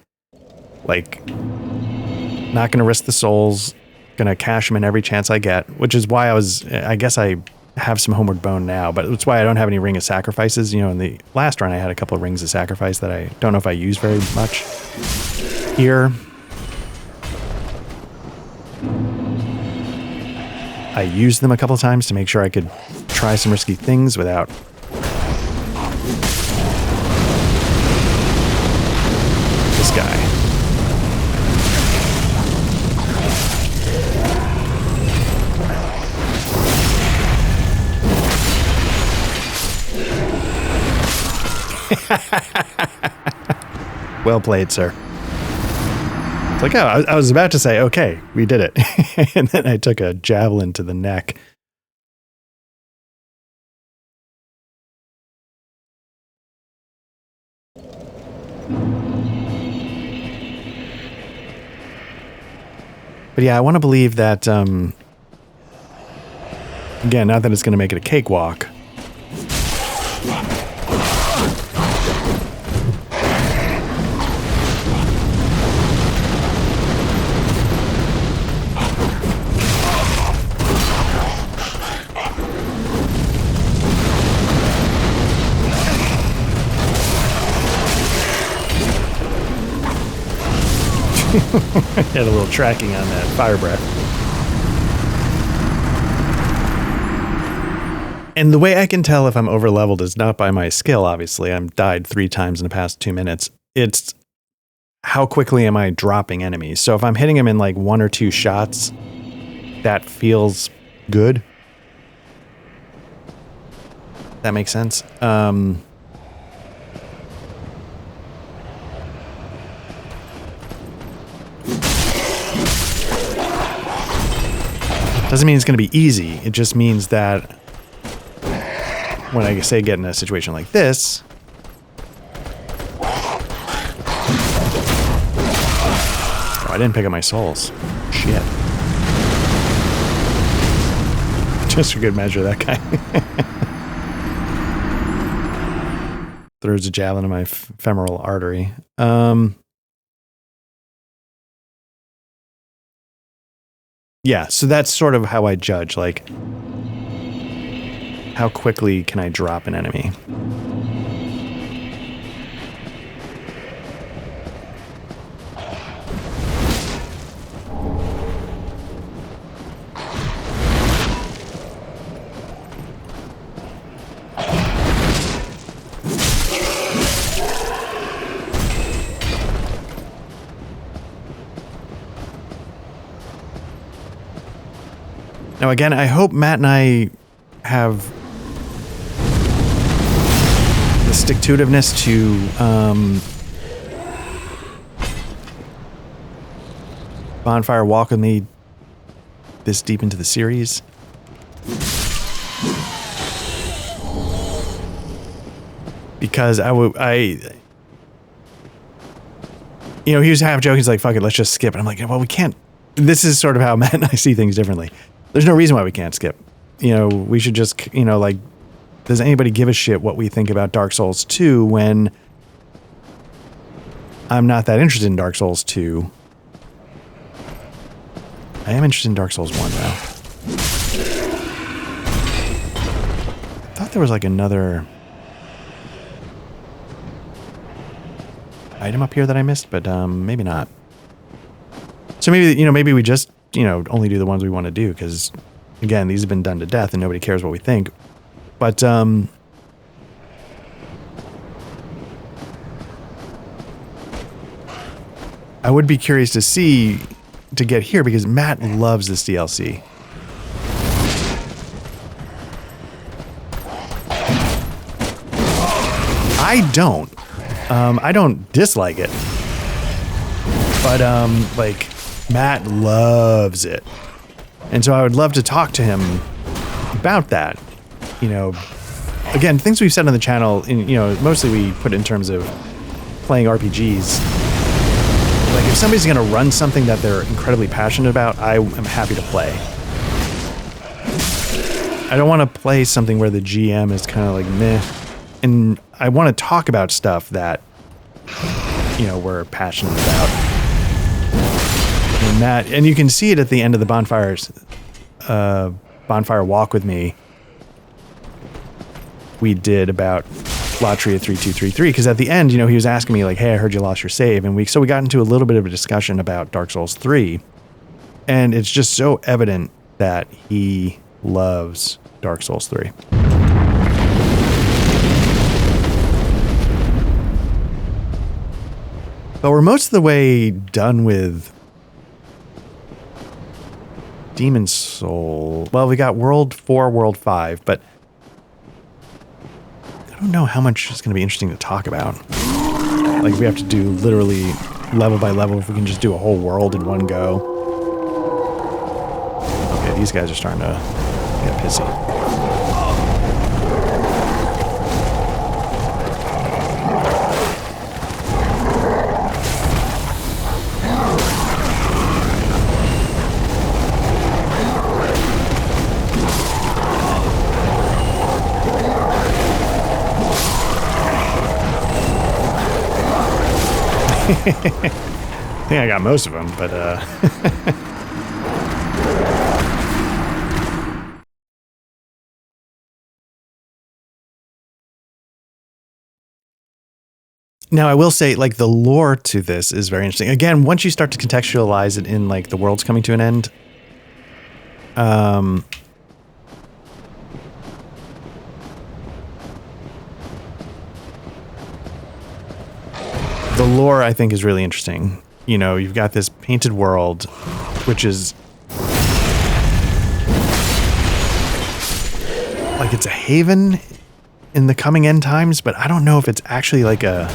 like not going to risk the souls, going to cash them in every chance I get, which is why I guess I have some Homeward Bone now, but it's why I don't have any Ring of Sacrifices. You know, in the last run I had a couple of Rings of Sacrifice that I don't know if I use very much. Here, I used them a couple of times to make sure I could try some risky things without this guy. Well played, sir. It's like, oh, I was about to say, okay, we did it. And then I took a javelin to the neck. But yeah, I want to believe that, again, not that it's going to make it a cakewalk. Had a little tracking on that fire breath. And the way I can tell if I'm over leveled is not by my skill, obviously. I've died 3 times in the past 2 minutes. It's how quickly am I dropping enemies. So if I'm hitting them in like 1 or 2 shots, that feels good. That makes sense. Doesn't mean it's going to be easy. It just means that when I say get in a situation like this, oh, I didn't pick up my souls. Shit. Just for good measure, that guy. Throws a javelin in my femoral artery. Yeah, so that's sort of how I judge, like, how quickly can I drop an enemy? Now, again, I hope Matt and I have the stick-to-itiveness to Bonfire walk with me this deep into the series. Because you know, he was half joking, he's like, fuck it, let's just skip. And I'm like, well, we can't. This is sort of how Matt and I see things differently. There's no reason why we can't skip. You know, we should just, you know, like, does anybody give a shit what we think about Dark Souls 2 when I'm not that interested in Dark Souls 2. I am interested in Dark Souls 1, though. I thought there was like another item up here that I missed, but maybe not. So maybe, you know, maybe we just, you know, only do the ones we want to do, because, again, these have been done to death and nobody cares what we think. But, I would be curious to see, to get here, because Matt loves this DLC. I don't. I don't dislike it. But, like, Matt loves it. And so I would love to talk to him about that. You know, again, things we've said on the channel, you know, mostly we put in terms of playing RPGs. Like, if somebody's going to run something that they're incredibly passionate about, I am happy to play. I don't want to play something where the GM is kind of like, meh. And I want to talk about stuff that, you know, we're passionate about. And you can see it at the end of the bonfire walk with me. We did about Latria 3233, because at the end, you know, he was asking me like, hey, I heard you lost your save. And so we got into a little bit of a discussion about Dark Souls 3. And it's just so evident that he loves Dark Souls 3. But we're most of the way done with Demon Soul. Well, we got World 4, World 5, but I don't know how much is going to be interesting to talk about. Like, we have to do literally level by level, if we can just do a whole world in one go. Okay, these guys are starting to get pissy. I think I got most of them, but now I will say, like, the lore to this is very interesting. Again, once you start to contextualize it in, like, the world's coming to an end, the lore, I think, is really interesting. You know, you've got this painted world, which is like, it's a haven in the coming end times, but I don't know if it's actually like an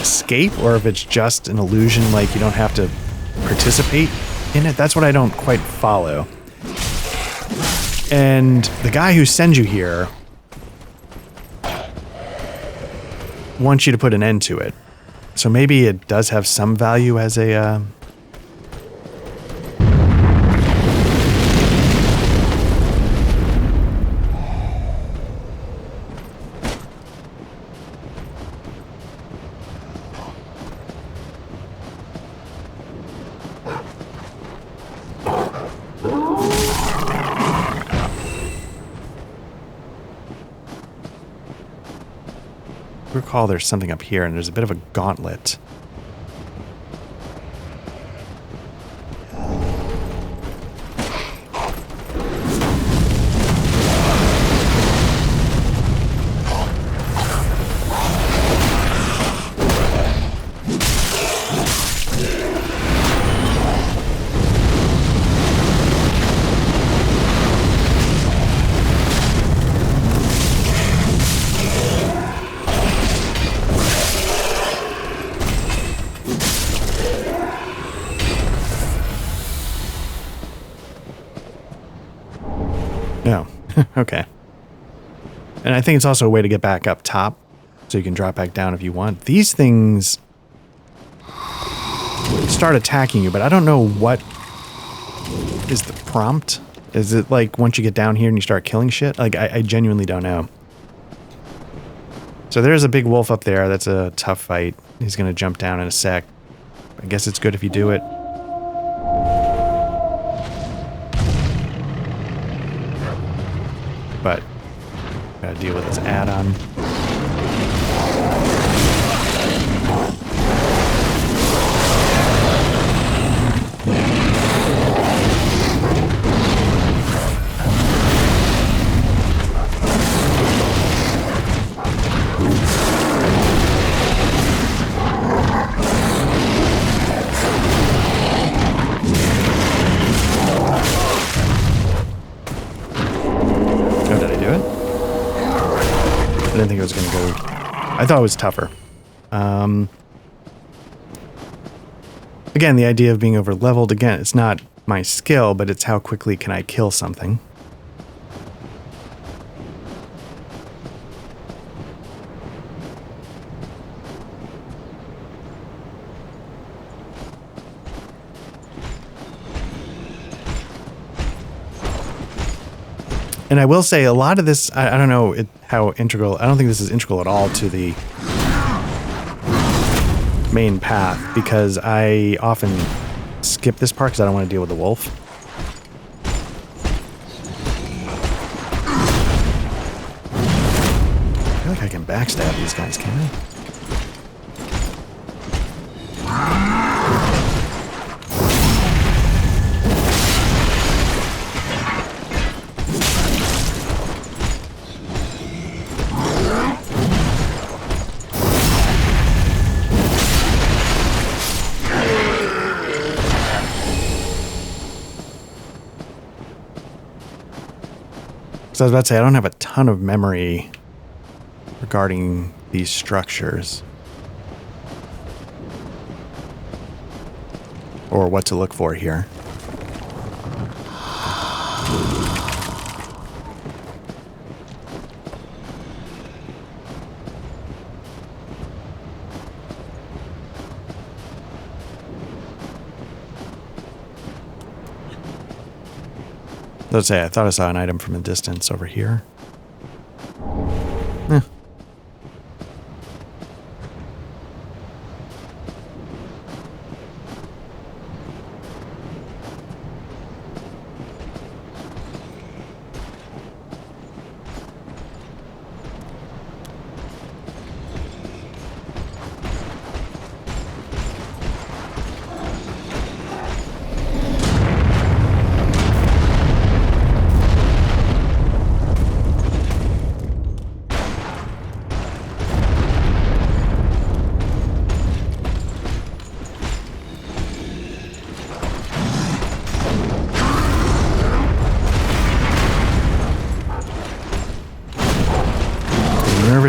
escape, or if it's just an illusion, like you don't have to participate in it. That's what I don't quite follow. And the guy who sends you here wants you to put an end to it. So maybe it does have some value as a... recall there's something up here, and there's a bit of a gauntlet. No. Okay. And I think it's also a way to get back up top, so you can drop back down if you want. These things start attacking you, but I don't know what is the prompt. Is it like once you get down here and you start killing shit? Like, I genuinely don't know. So there's a big wolf up there. That's a tough fight. He's going to jump down in a sec. I guess it's good if you do it. But gotta deal with this add-on. I didn't think it was going to go... I thought it was tougher. Again, the idea of being over-leveled, again, it's not my skill, but it's how quickly can I kill something. And I will say a lot of this, I don't know how integral, I don't think this is integral at all to the main path, because I often skip this part because I don't want to deal with the wolf. I feel like I can backstab these guys, can I? So I was about to say, I don't have a ton of memory regarding these structures. Or what to look for here. Let's say I thought I saw an item from a distance over here. Eh.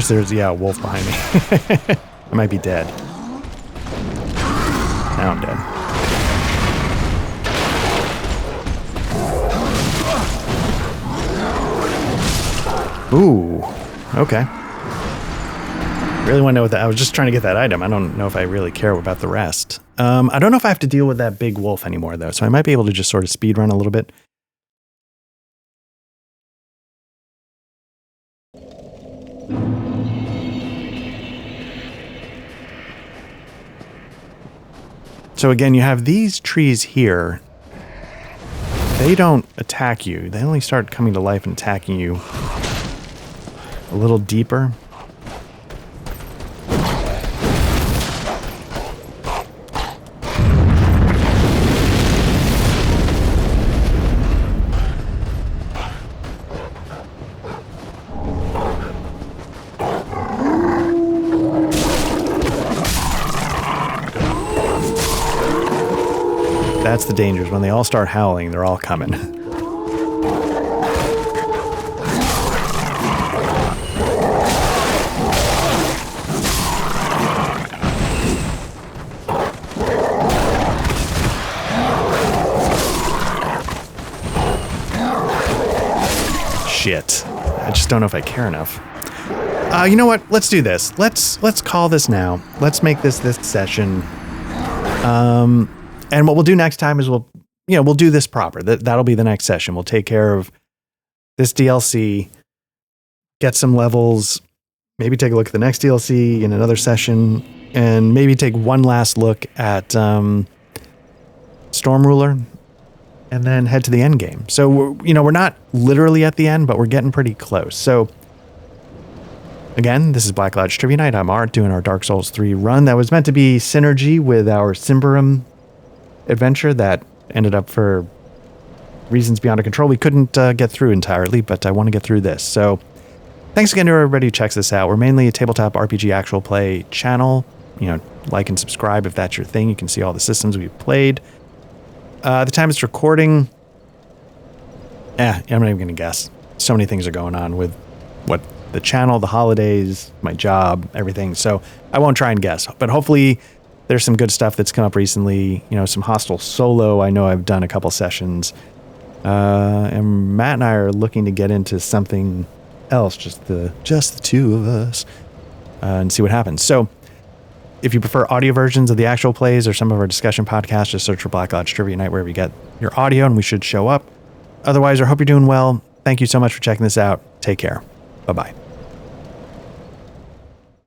There's, yeah, a wolf behind me. I might be dead. Now I'm dead. Ooh. Okay. Really want to know what that... I was just trying to get that item. I don't know if I really care about the rest. I don't know if I have to deal with that big wolf anymore, though, so I might be able to just sort of speed run a little bit. So again, you have these trees here. They don't attack you. They only start coming to life and attacking you a little deeper. That's the danger. When they all start howling, they're all coming. Shit. I just don't know if I care enough. You know what? Let's do this. Let's call this now. Let's make this session. And what we'll do next time is we'll do this proper. That'll be the next session. We'll take care of this DLC, get some levels, maybe take a look at the next DLC in another session, and maybe take one last look at Storm Ruler, and then head to the end game. So, we're not literally at the end, but we're getting pretty close. So, again, this is Black Lodge Trivia Night. I'm Art, doing our Dark Souls 3 run that was meant to be synergy with our Cymberum adventure that ended up, for reasons beyond our control, we couldn't get through entirely, but I want to get through this. So, thanks again to everybody who checks this out. We're mainly a tabletop RPG actual play channel. Like and subscribe if that's your thing. You can see all the systems we've played. The time it's recording, I'm not even going to guess. So many things are going on with the channel, the holidays, my job, everything. So I won't try and guess. But hopefully there's some good stuff that's come up recently. Some Hostile Solo. I know I've done a couple sessions. And Matt and I are looking to get into something else, just the two of us, and see what happens. So if you prefer audio versions of the actual plays or some of our discussion podcasts, just search for Black Lodge Trivia Night wherever you get your audio, and we should show up. Otherwise, I hope you're doing well. Thank you so much for checking this out. Take care. Bye-bye.